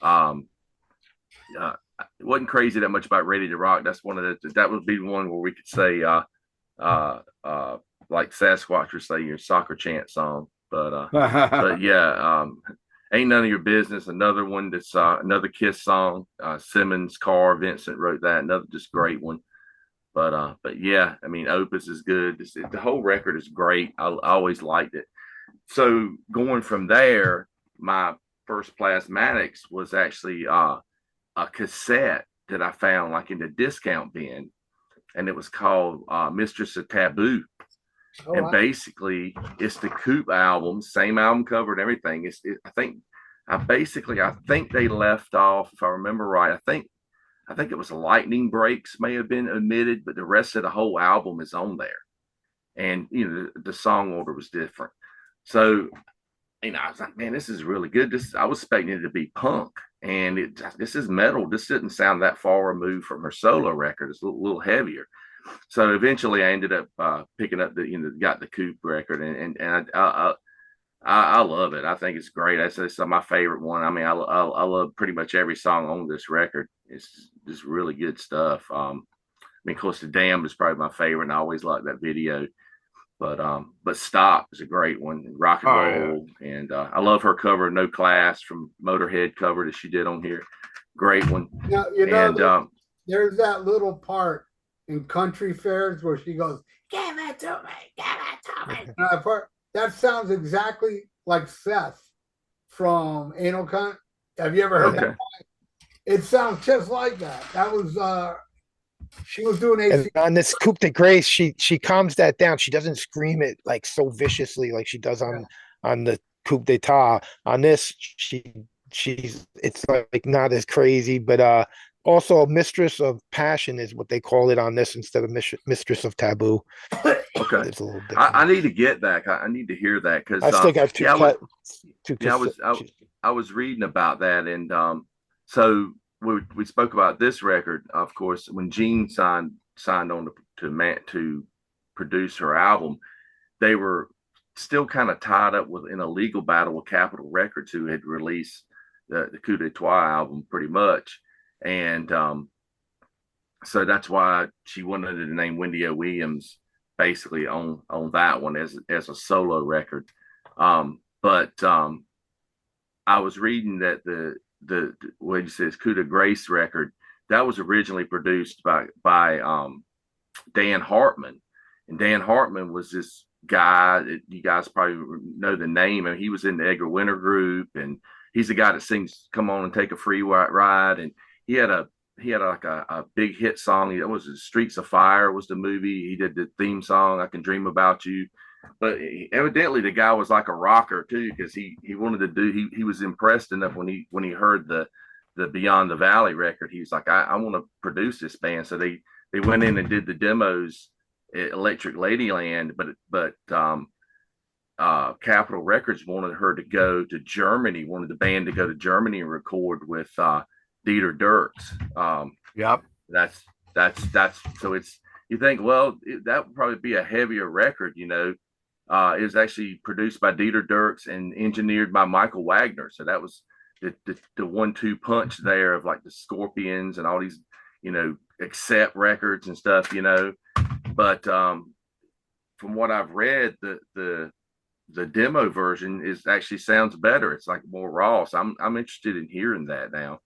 It wasn't crazy that much about Ready to Rock. That's that would be one where we could say like Sasquatch would say your soccer chant song. But yeah, Ain't None of Your Business, another one that's another Kiss song. Simmons, Carr, Vincent wrote that. Another just great one. But yeah, I mean, Opus is good. The whole record is great. I always liked it. So going from there, my first Plasmatics was actually a cassette that I found like in the discount bin, and it was called Mistress of Taboo. Oh, and wow. Basically, it's the Coop album, same album cover and everything. I think they left off, if I remember right. I think it was Lightning Breaks may have been omitted, but the rest of the whole album is on there. And, the song order was different. So, I was like, man, this is really good. I was expecting it to be punk, and this is metal. This didn't sound that far removed from her solo record. It's a little heavier. So eventually I ended up picking up got the Coop record, and I love it. I think it's great. It's my favorite one. I mean, I love pretty much every song on this record. It's just really good stuff. I mean, of course, The Damned is probably my favorite, and I always like that video. But Stop is a great one. Rock and Roll, yeah. And I love her cover of No Class from Motorhead cover that she did on here. Great one. There's that little part in Country Fairs where she goes, "Give it to me." That sounds exactly like Seth from Anal Cunt. Have you ever heard that? It sounds just like that. That was she was doing and on this Coupe de Grace, she calms that down. She doesn't scream it like so viciously like she does on the Coupe d'Etat. On this, it's like not as crazy, but also Mistress of Passion is what they call it on this instead of Mistress of Taboo. Okay, it's a little different. I need to get that. I need to hear that because I still got two. I was reading about that, and so we spoke about this record. Of course, when Gene signed on to produce her album, they were still kind of tied up in a legal battle with Capitol Records, who had released the Coup d'Etat album pretty much. And so that's why she wanted the name Wendy O Williams basically on that one as a solo record. But I was reading that the what you says Coup de Grace record that was originally produced by Dan Hartman, and Dan Hartman was this guy that you guys probably know the name, and he was in the Edgar Winter group, and he's the guy that sings "Come On and Take a Free Ride," and he had a he had like a big hit song. It was Streets of Fire was the movie. He did the theme song, I Can Dream About You. But evidently the guy was like a rocker too, because he wanted to do he was impressed enough when he heard the Beyond the Valley record. He was like, I want to produce this band. So they went in and did the demos at Electric Ladyland, but Capitol Records wanted her to go to Germany, wanted the band to go to Germany and record with Dieter Dirks. Yep. That's so it's, you think, well, that would probably be a heavier record, you know. It was actually produced by Dieter Dirks and engineered by Michael Wagner. So that was the 1-2 punch there of like the Scorpions and all these, you know, Accept records and stuff, you know. But from what I've read, the demo version is actually sounds better. It's like more raw. So I'm interested in hearing that now.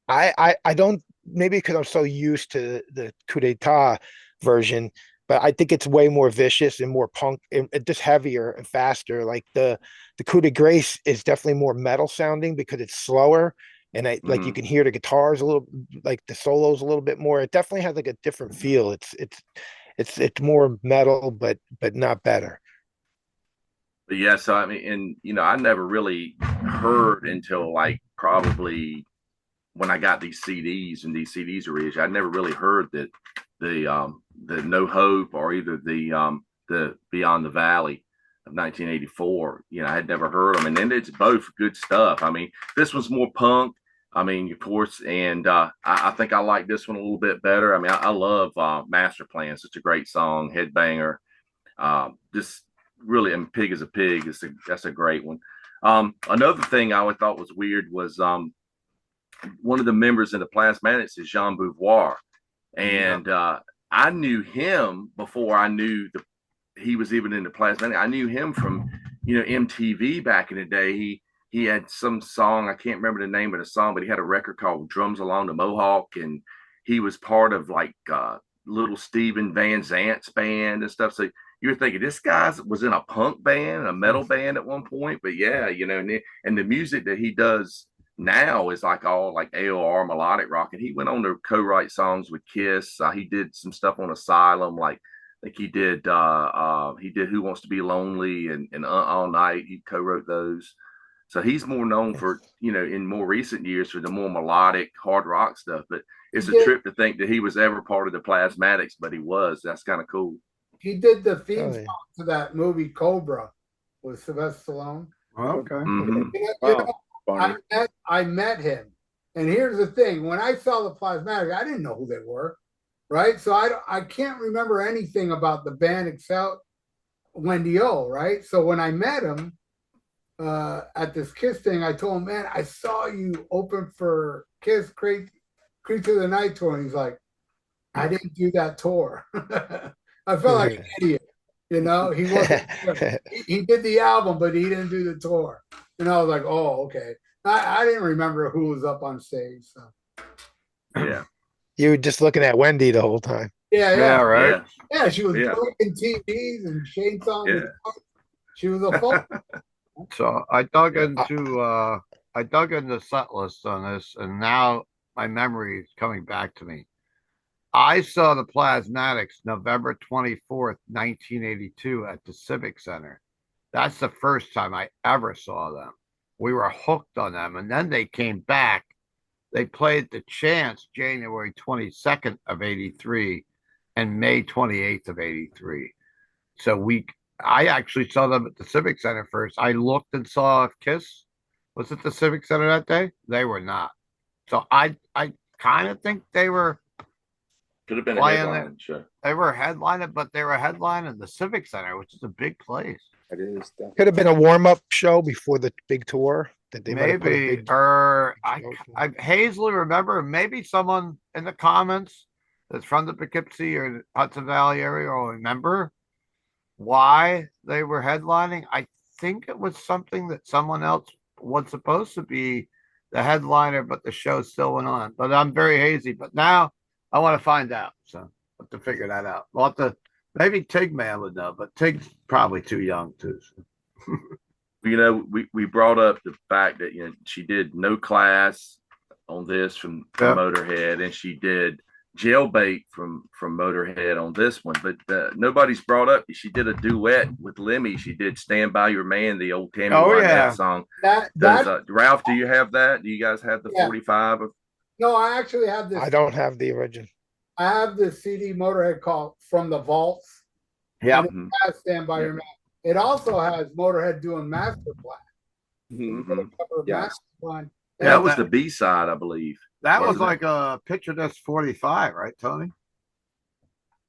I don't, maybe because I'm so used to the coup d'etat version, but I think it's way more vicious and more punk and just heavier and faster. Like the coup de grace is definitely more metal sounding because it's slower. And like you can hear the guitars a little, like the solos a little bit more. It definitely has like a different feel. It's more metal, but not better. But yeah, so I mean, and you know, I never really heard until like probably when I got these CDs and these CDs are issued, I never really heard that the No Hope or either the Beyond the Valley of 1984. You know, I had never heard them, and then it's both good stuff. I mean, this was more punk. I mean, of course, and I think I like this one a little bit better. I mean, I love Master Plan, such a great song, headbanger. Just really, and Pig is a Pig. That's a great one. Another thing I always thought was weird was one of the members in the Plasmatics is Jean Beauvoir, and I knew him before I knew he was even in the Plasmatics. I knew him from, you know, MTV back in the day. He had some song, I can't remember the name of the song, but he had a record called Drums Along the Mohawk, and he was part of like little Steven Van Zant's band and stuff. So you're thinking this guy was in a punk band, a metal band at one point, but yeah, you know, and the music that he does now is like all like AOR melodic rock, and he went on to co-write songs with Kiss. He did some stuff on Asylum, like he did Who Wants to Be Lonely and All Night. He co-wrote those. So he's more known for, you know, in more recent years for the more melodic hard rock stuff. But it's a trip to think that he was ever part of the Plasmatics, but he was. That's kind of cool. He did the theme song to that movie Cobra with Sylvester Stallone. Okay. Mm-hmm. I met him, and here's the thing: when I saw the Plasmatics, I didn't know who they were, right? So I can't remember anything about the band except Wendy O, right? So when I met him at this Kiss thing, I told him, man, I saw you open for Kiss Creature of the Night tour. And he's like, I didn't do that tour. I felt like an idiot. You know, he wasn't. He did the album, but he didn't do the tour. And I was like, oh, okay. I didn't remember who was up on stage. So. Yeah. You were just looking at Wendy the whole time. Yeah, right. Yeah, she was breaking TVs and chainsaw. Yeah. She was a folk. So I dug into set list on this, and now my memory is coming back to me. I saw the Plasmatics November 24th, 1982 at the Civic Center. That's the first time I ever saw them. We were hooked on them, and then they came back. They played the Chance January 22nd of 83 and May 28th of 83. So I actually saw them at the Civic Center first. I looked and saw if Kiss was at the Civic Center that day. They were not. So I kind of think they were could have been a headline, sure. They were headlining, but they were headlining the Civic Center, which is a big place. It is. Could have been a warm-up show before the big tour. That they maybe, or I hazily remember, maybe someone in the comments that's from the Poughkeepsie or Hudson Valley area will remember why they were headlining. I think it was something that someone else was supposed to be the headliner, but the show still went on. But I'm very hazy. But now I want to find out. So I'll have to figure that out. We'll have to, maybe Tig Man would know, but Tig's probably too young too. So. You know, we brought up the fact that, you know, she did No Class, on this from Motorhead, and she did Jailbait from Motorhead on this one. But nobody's brought up. She did a duet with Lemmy. She did "Stand by Your Man," the old Tammy Wynette song. Ralph, do you have that? Do you guys have the 45 of? No, I actually have this. I don't have the original. I have the CD Motorhead called "From the Vaults." Yeah, it has "Stand by Your Man." It also has Motorhead doing Master Plan. Master Plan. That was the B side, I believe. That was like a picture disc 45, right, Tony?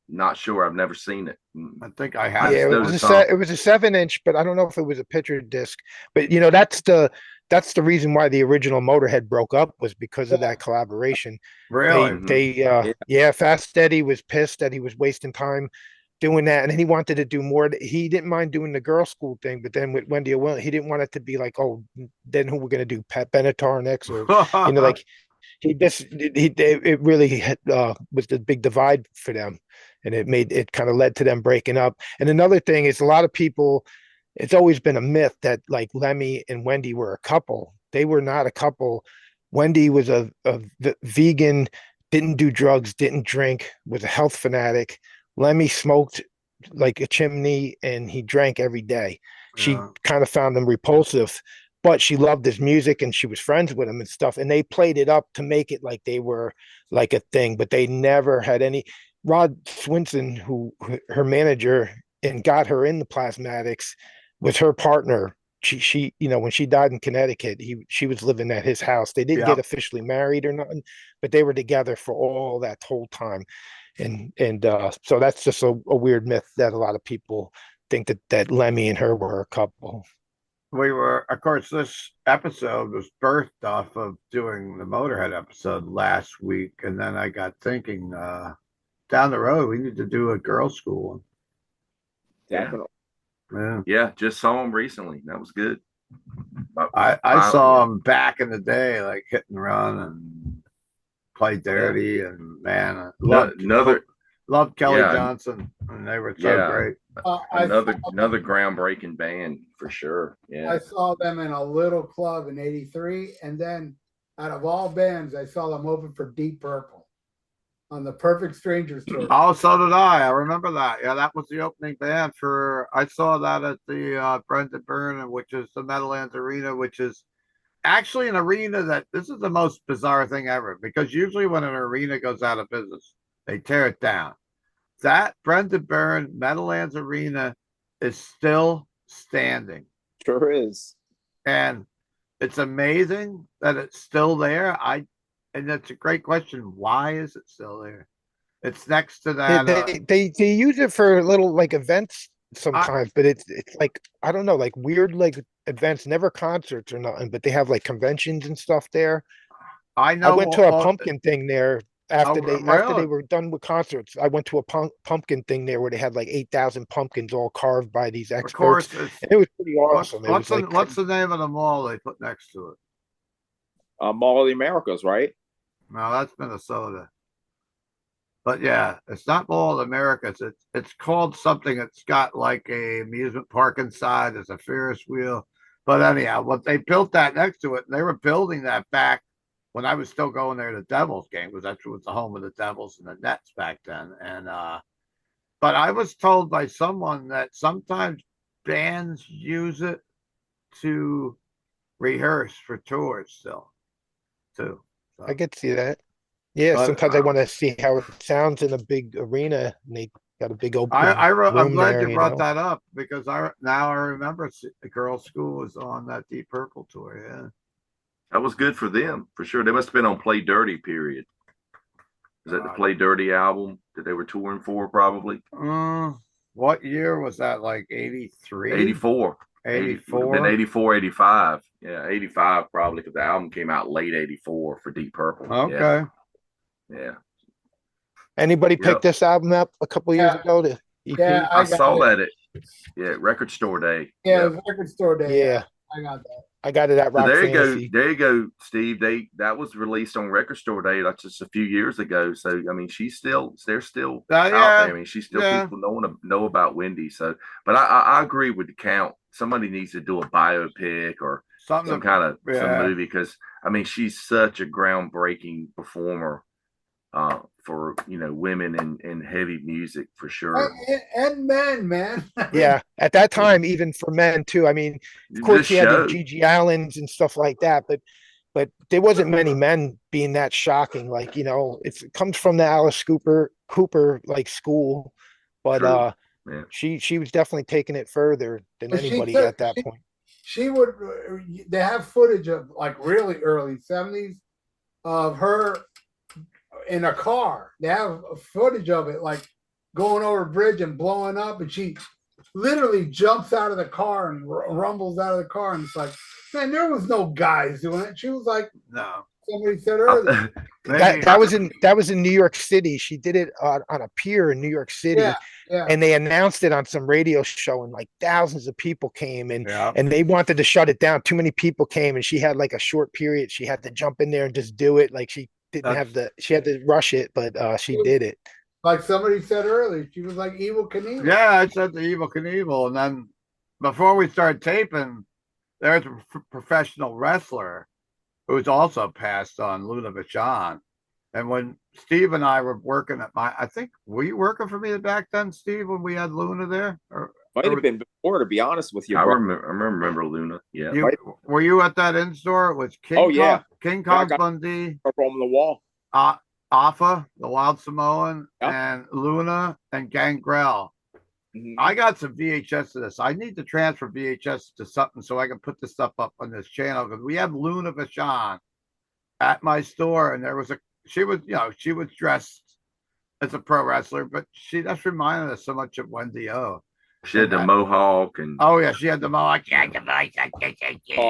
Not sure. I've never seen it. I think I have. Yeah, it was a 7-inch, but I don't know if it was a picture disc. But that's the reason why the original Motorhead broke up, was because of that collaboration. Really? Fast Eddie was pissed that he was wasting time doing that, and then he wanted to do more. He didn't mind doing the girl school thing, but then with Wendy O Williams, he didn't want it to be like, oh, then who we're going to do, Pat Benatar next, or like it really was the big divide for them, and it kind of led to them breaking up. And another thing is, a lot of people, it's always been a myth that like Lemmy and Wendy were a couple. They were not a couple. Wendy was a vegan, didn't do drugs, didn't drink, was a health fanatic. Lemmy smoked like a chimney, and he drank every day. She kind of found him repulsive, but she loved his music and she was friends with him and stuff. And they played it up to make it like they were like a thing, but they never had any. Rod Swinson, who her manager and got her in the Plasmatics, was her partner. She when she died in Connecticut, she was living at his house. They didn't get officially married or nothing, but they were together for all that whole time. And so that's just a weird myth that a lot of people think that Lemmy and her were a couple. We were, of course, this episode was birthed off of doing the Motorhead episode last week, and then I got thinking, down the road we need to do a girls' school one. Definitely. Yeah, just saw him recently. That was good. I saw him back in the day, like Hit and Run and Play Dirty, and man, loved Kelly Johnson, and they were so great. Another groundbreaking band for sure. Yeah, I saw them in a little club in '83, and then out of all bands, I saw them open for Deep Purple on the Perfect Strangers tour. Oh, so did I. I remember that. Yeah, that was the opening band for. I saw that at the Brendan Byrne, which is the Meadowlands Arena, which is actually an arena that this is the most bizarre thing ever, because usually when an arena goes out of business, they tear it down. That Brendan Byrne Meadowlands Arena is still standing. Sure is. And it's amazing that it's still there. And that's a great question. Why is it still there? It's next to that. They use it for little like events sometimes, but it's like, I don't know, like weird like events, never concerts or nothing, but they have like conventions and stuff there. I know. I went to a pumpkin thing there after they were done with concerts. I went to a pumpkin thing there where they had like 8,000 pumpkins all carved by these experts. Of course, and it was pretty awesome. What's the name of the mall they put next to it? Mall of the Americas, right? No, that's Minnesota. But yeah, it's not Mall of the Americas. It's called something. It's got like a amusement park inside. There's a Ferris wheel. But anyhow, what they built that next to it, and they were building that back when I was still going there to Devils game, because that was the home of the Devils and the Nets back then. And but I was told by someone that sometimes bands use it to rehearse for tours still, too. So. I could see that. Yeah, sometimes I want to see how it sounds in a big arena, and they got a big open. I'm glad you brought that up, because I remember the girls' school was on that Deep Purple tour. Yeah, that was good for them for sure. They must have been on Play Dirty period. Is that the Play Dirty album that they were touring for? Probably. What year was that? Like 83? 84. 84. Then 84, 85. Yeah, 85 probably, because the album came out late 84 for Deep Purple. Okay. Yeah. Anybody picked this album up a couple years ago? To EP? Yeah, I saw that at Record Store Day. Yeah, it was Record Store Day. Yeah, I got that. I got it at Rock Fantasy. There you go, Steve. That was released on Record Store Day like just a few years ago. So I mean, they're still out there. I mean, she's still people know about Wendy. So, but I agree with the count. Somebody needs to do a biopic or Something some movie, because I mean she's such a groundbreaking performer for women in heavy music for sure. And men, man. Yeah, at that time, even for men too. I mean, of course, This you had the show, Gigi Allens and stuff like that, but there wasn't many men being that shocking. Like, it comes from the Alice Cooper like school, but true. Yeah. she was definitely taking it further than But anybody at that point. She would. They have footage of like really early '70s of her in a car. They have footage of it, like going over a bridge and blowing up, and she literally jumps out of the car and rumbles out of the car, and it's like, man, there was no guys doing it. She was like, no. Somebody said earlier. That was in New York City. She did it on a pier in New York City, and they announced it on some radio show, and like thousands of people came, and they wanted to shut it down. Too many people came, and she had like a short period. She had to jump in there and just do it. Like she didn't have she had to rush it, but she did it. Like somebody said earlier, she was like Evel Knievel. Yeah, I said the Evel Knievel, and then before we started taping, there's a professional wrestler who's also passed on, Luna Vachon. And when Steve and I were working at I think, were you working for me back then, Steve, when we had Luna there? Might have been before, to be honest with you. I remember Luna. Yeah. Were you at that in store? It was King Kong Bundy, from the wall. Alpha, the Wild Samoan, and Luna and Gangrel. Mm-hmm. I got some VHS of this. I need to transfer VHS to something so I can put this stuff up on this channel, because we have Luna Vachon at my store, and she was dressed as a pro wrestler, but that's reminded us so much of Wendy O. She had the mohawk and she had the mohawk. She had the voice.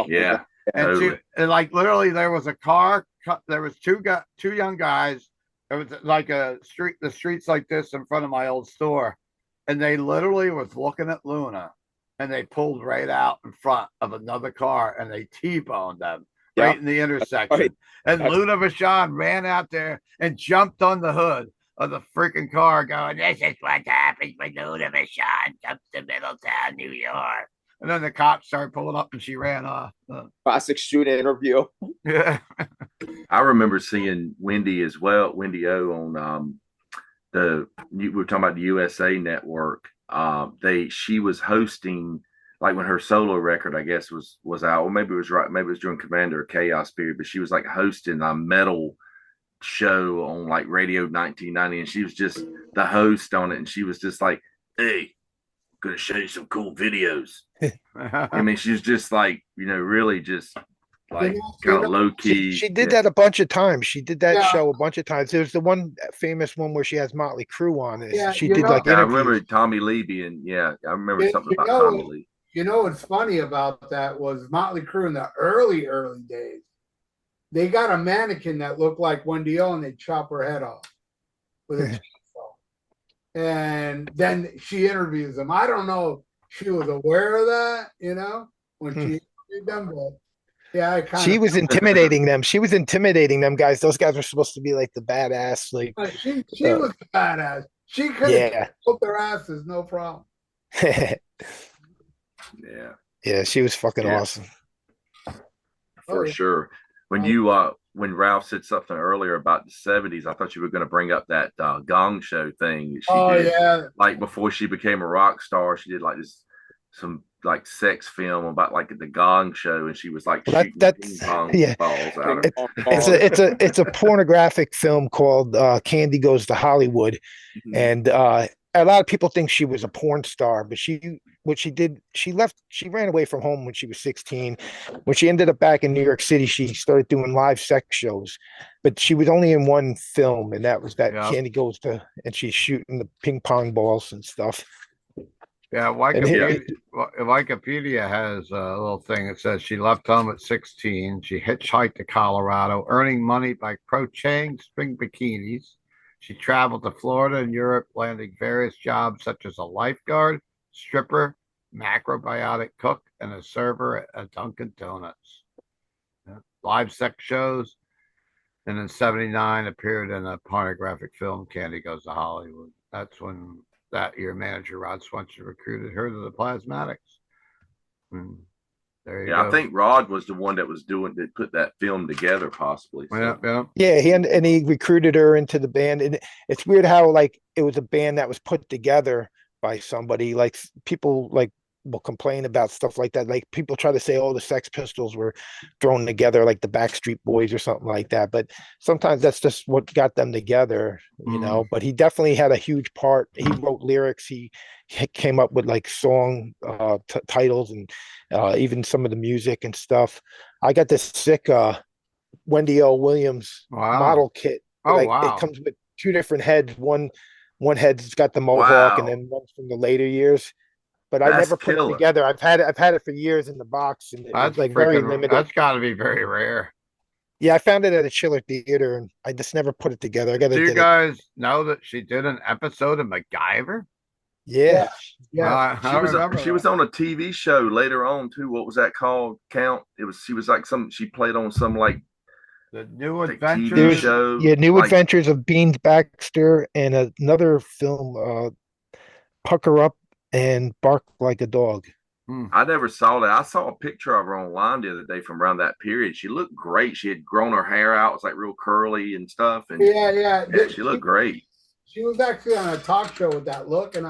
Yeah. And totally. And like literally there was a car, there was two young guys. It was like the streets like this in front of my old store. And they literally was looking at Luna, and they pulled right out in front of another car, and they T-boned them right in the intersection. Right. And Luna Vachon ran out there and jumped on the hood of the freaking car going, "This is what happens when Luna Vachon jumps to Middletown, New York." And then the cops started pulling up, and she ran off. Classic shooting interview. Yeah. I remember seeing Wendy as well, Wendy O on we were talking about the USA Network. She was hosting, like when her solo record, I guess, was out, or maybe it was during Commander Chaos period, but she was like hosting a metal show on like Radio 1990, and she was just the host on it, and she was just like, "Hey, I'm gonna show you some cool videos." I mean, she's just like, really just like kind of low key. She did that a bunch of times. She did that show a bunch of times. There's the one famous one where she has Motley Crue on it. She did like interviews. I remember Tommy Lee being, I remember something about Tommy Lee. What's funny about that was Motley Crue in the early days. They got a mannequin that looked like Wendy O, and they chop her head off with a chainsaw. And then she interviews them. I don't know if she was aware of that, when she interviewed them, but she was intimidating them. She was intimidating them guys. Those guys were supposed to be like the badass. Like she was the badass. She could have whooped their asses, no problem. Yeah, she was fucking awesome. For sure. When when Ralph said something earlier about the 70s, I thought you were going to bring up that Gong Show thing. She did. Like before she became a rock star, she did like some like sex film about like the Gong Show, and she was like shooting ping pong balls out of it's a pornographic film called Candy Goes to Hollywood. Mm-hmm. And a lot of people think she was a porn star, but she ran away from home when she was 16. When she ended up back in New York City, she started doing live sex shows, but she was only in one film, and that was Candy Goes to, and she's shooting the ping pong balls and stuff. Yeah, Wikipedia has a little thing that says she left home at 16. She hitchhiked to Colorado, earning money by crocheting spring bikinis. She traveled to Florida and Europe, landing various jobs such as a lifeguard, stripper, macrobiotic cook, and a server at Dunkin' Donuts. Live sex shows. And in 1979 appeared in a pornographic film, Candy Goes to Hollywood. That's when that year manager Rod Swenson recruited her to the Plasmatics. There you Yeah, go. I think Rod was the one that put that film together, possibly. So. Yeah, yeah. Yeah, he recruited her into the band, and it's weird how like it was a band that was put together by somebody. Like people like will complain about stuff like that. Like people try to say, "Oh, the Sex Pistols were thrown together like the Backstreet Boys or something like that." But sometimes that's just what got them together, you know. But he definitely had a huge part. He wrote lyrics. He came up with like song titles and even some of the music and stuff. I got this sick Wendy O Williams Wow. model kit. Oh, Like it wow. comes with two different heads. One head's got the mohawk, and Wow, then one's from the later years. But I that's never put it killer. together. I've had it for years in the box, and it's That's like very freaking, limited. that's got to be very rare. Yeah, I found it at a Chiller Theater, and I just never put it together. I got Do to you get it. guys know that she did an episode of MacGyver? Yeah, Yeah, yeah. I remember She was that. on a TV show later on too. What was that called? Count. She was like she played on some like The New TV there's Adventures. show. yeah, New Like Adventures of Beans Baxter, and another film, Pucker Up and Bark Like a Dog. Hmm. I never saw that. I saw a picture of her online the other day from around that period. She looked great. She had grown her hair out. It was like real curly and stuff. And Yeah. yeah, she looked great. She was actually on a talk show with that look, and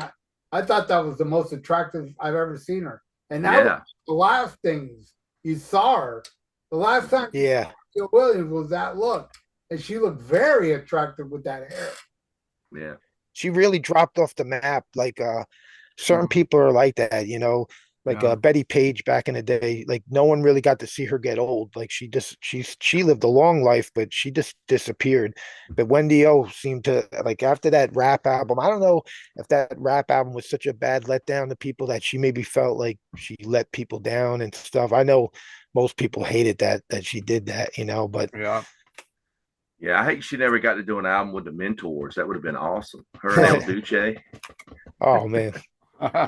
I thought that was the most attractive I've ever seen her. And that was Yeah. the last things you saw her. The last time Yeah, Wendy O Williams was that look, and she looked very attractive with that hair. Yeah. she really dropped off the map. Like certain people are like that, you know, like Yeah. Betty Page back in the day. Like no one really got to see her get old. Like she lived a long life, but she just disappeared. But Wendy O seemed to like after that rap album. I don't know if that rap album was such a bad letdown to people that she maybe felt like she let people down and stuff. I know most people hated that she did that, you know, but Yeah. Yeah. I hate she never got to do an album with the Mentors. That would have been awesome. Her and El Duce. oh man,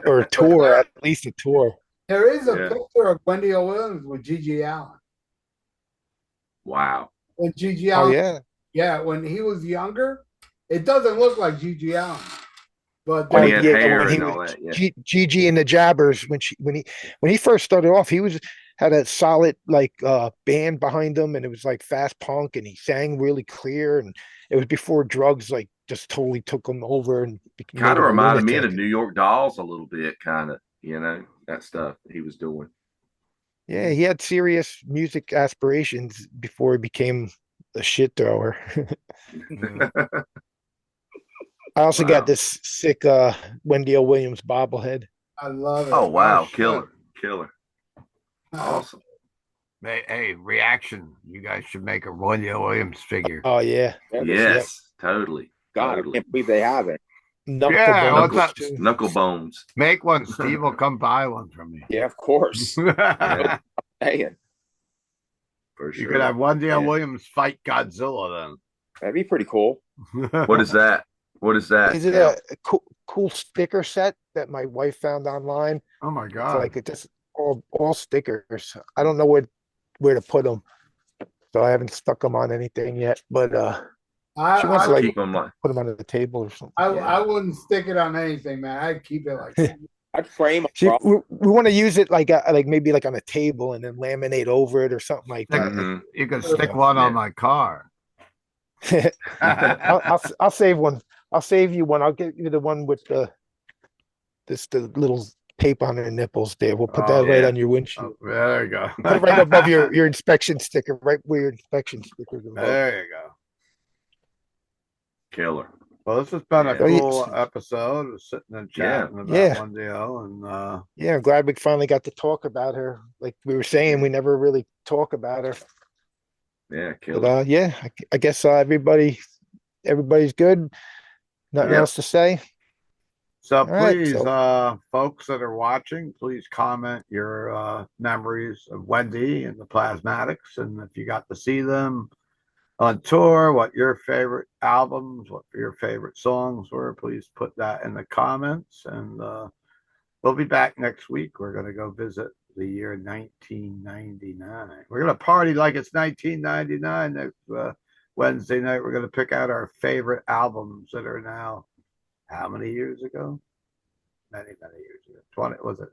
or a tour, at least a tour. There is a Yeah. picture of Wendy O Williams with Gigi Allen. Wow. When Gigi Oh Allen, yeah. when he was younger, it doesn't look like Gigi Allen, but When Oh he had yeah, hair when he and was all that. Yeah. Gigi and the Jabbers when he first started off, he was had a solid like band behind him, and it was like fast punk, and he sang really clear, and it was before drugs like just totally took him over and made Kind of him a reminded me of the lunatic. New York Dolls a little bit, kind of, that stuff that he was doing. Yeah, he had serious music aspirations before he became a shit thrower. Yeah. I also got Wow. this sick Wendy O Williams bobblehead. I love it. Oh, wow. shit. Killer. Uh, Awesome. Hey, reaction. You guys should make a Wendy O Williams figure. Oh yeah, Yes. Totally. God, I Totally. can't believe they have it. knuckle Yeah, bones what's up? too. Knuckle bones. Make one. Steve will come buy one from me. Yeah, of course. Yeah, Hey, for You sure. could have Wendy O Yeah. Williams fight Godzilla that'd be pretty cool. then. What is that? What is that? Is it Cal? a cool sticker set that my wife found online? Oh my It's god. like it just all stickers. I don't know where to put them, so I haven't stuck them on anything yet. But she wants I, to like Keep them like put them under the table or something. I wouldn't stick it on anything, man. I'd keep it like that. I'd frame them. See, we want to use it like maybe like on a table and then laminate over it or something like that. Mhm. You could stick one on my car. I'll save one. I'll save you one. I'll get you the one with the little tape on the nipples there. We'll put Oh, that right yeah. on your windshield. Oh, there you go. Put it right above your inspection sticker, right where your inspection sticker goes. There you go. Killer. Well, this has been a Yeah. cool episode of sitting and chatting about Yeah. one deal, and Yeah, I'm glad we finally got to talk about her. Like we were saying, we never really talk about her. Yeah, But killer. yeah, I guess everybody's good. Nothing Yep. else to say. so All right, please, so folks that are watching, please comment your memories of Wendy and the Plasmatics, and if you got to see them on tour, what your favorite albums, what your favorite songs were, please put that in the comments. And we'll be back next week. We're going to go visit the year 1999. We're going to party like it's 1999 next Wednesday night. We're going to pick out our favorite albums that are now, how many years ago? Many years ago. 20, was it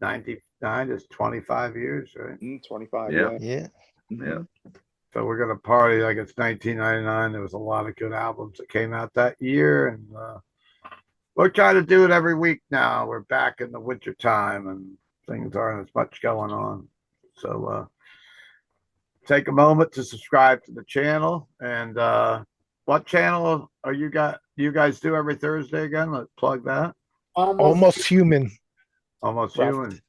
99 is 25 years, right? 25. Yeah. Yeah. Yeah. So we're gonna party like it's 1999. There was a lot of good albums that came out that year, and we're trying to do it every week now. We're back in the winter time, and things aren't as much going on. So take a moment to subscribe to the channel. And what channel are you got? Do you guys do every Thursday again? Let's plug that. Almost Human. Almost Ralph. Human.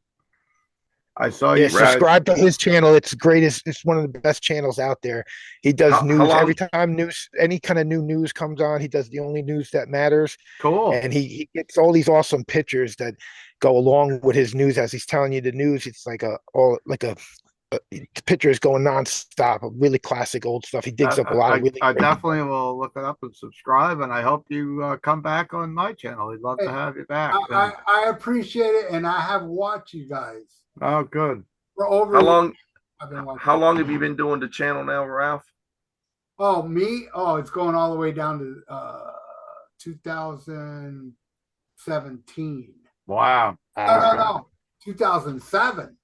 I saw Yeah, you guys. subscribe to his channel. It's greatest. It's one of the best channels out there. He does How news long- every time any kind of new news comes on. He does the only news that matters, Cool. and he gets all these awesome pictures that go along with his news as he's telling you the news. It's like a pictures going nonstop of really classic old stuff. He digs up a lot of really. I great- definitely will look it up and subscribe, and I hope you come back on my channel. We'd love to have you back. I appreciate it, and I have watched you guys Oh, good. for over. How long? I've been watching. How long have you been doing the channel now, Ralph? Oh, me? Oh, it's going all the way down to 2017. Wow. No, 2007.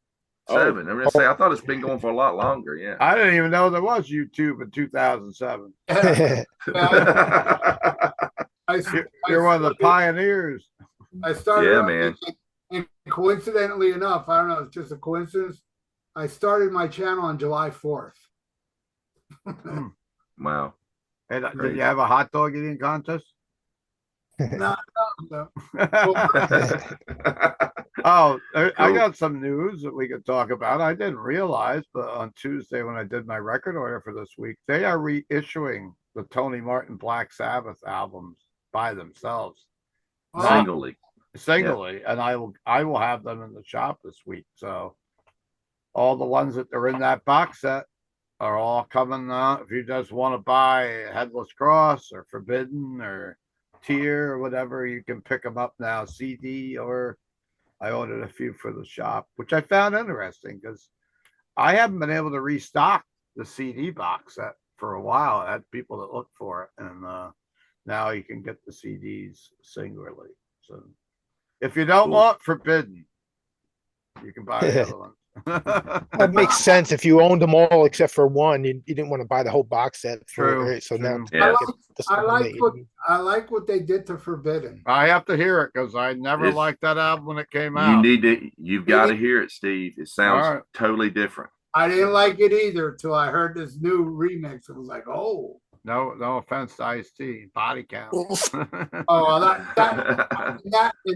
7. I'm gonna say I thought it's been going for a lot longer. Yeah. I didn't even know there was YouTube in 2007. You're one of the pioneers. I started. Yeah, man. And coincidentally enough, I don't know, it's just a coincidence. I started my channel on July 4th. Wow. And did you have a hot dog eating contest? No. Oh, I Cool. got some news that we could talk about. I didn't realize, but on Tuesday when I did my record order for this week, they are reissuing the Tony Martin Black Sabbath albums by themselves, Singly. and I will have them in the shop this week. So all the ones that are in that box set are all coming out. If you just want to buy Headless Cross or Forbidden or Tear or whatever, you can pick them up now, CD, or I ordered a few for the shop, which I found interesting because I haven't been able to restock the CD box set for a while. I had people that look for it, and now you can get the CDs singularly. So if you don't want Forbidden, you can buy the other one. That makes sense. If you owned them all except for one, you didn't want to buy the whole box set. True. So now, Yeah. I like what they did to Forbidden. I have to hear it because I never It's- liked that album when it came out. You've got to hear it, Steve. It sounds All right. totally different. I didn't like it either till I heard this new remix. It was like, oh, No offense to Ice-T, Body Count.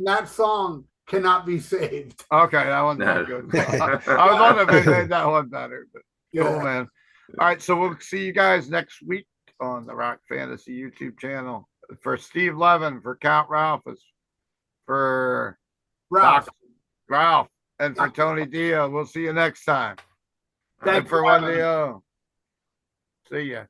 that song cannot be saved. Okay, that one's No. not good. I was wondering if they made that one better, but cool, man. All right, so we'll see you guys next week on the Rock Fantasy YouTube channel. For Steve Levin, for Count Ralphus, for Ralph. Ralph, and for Tony Dio. We'll see you next time. Thank And for you, Wendy O. See ya.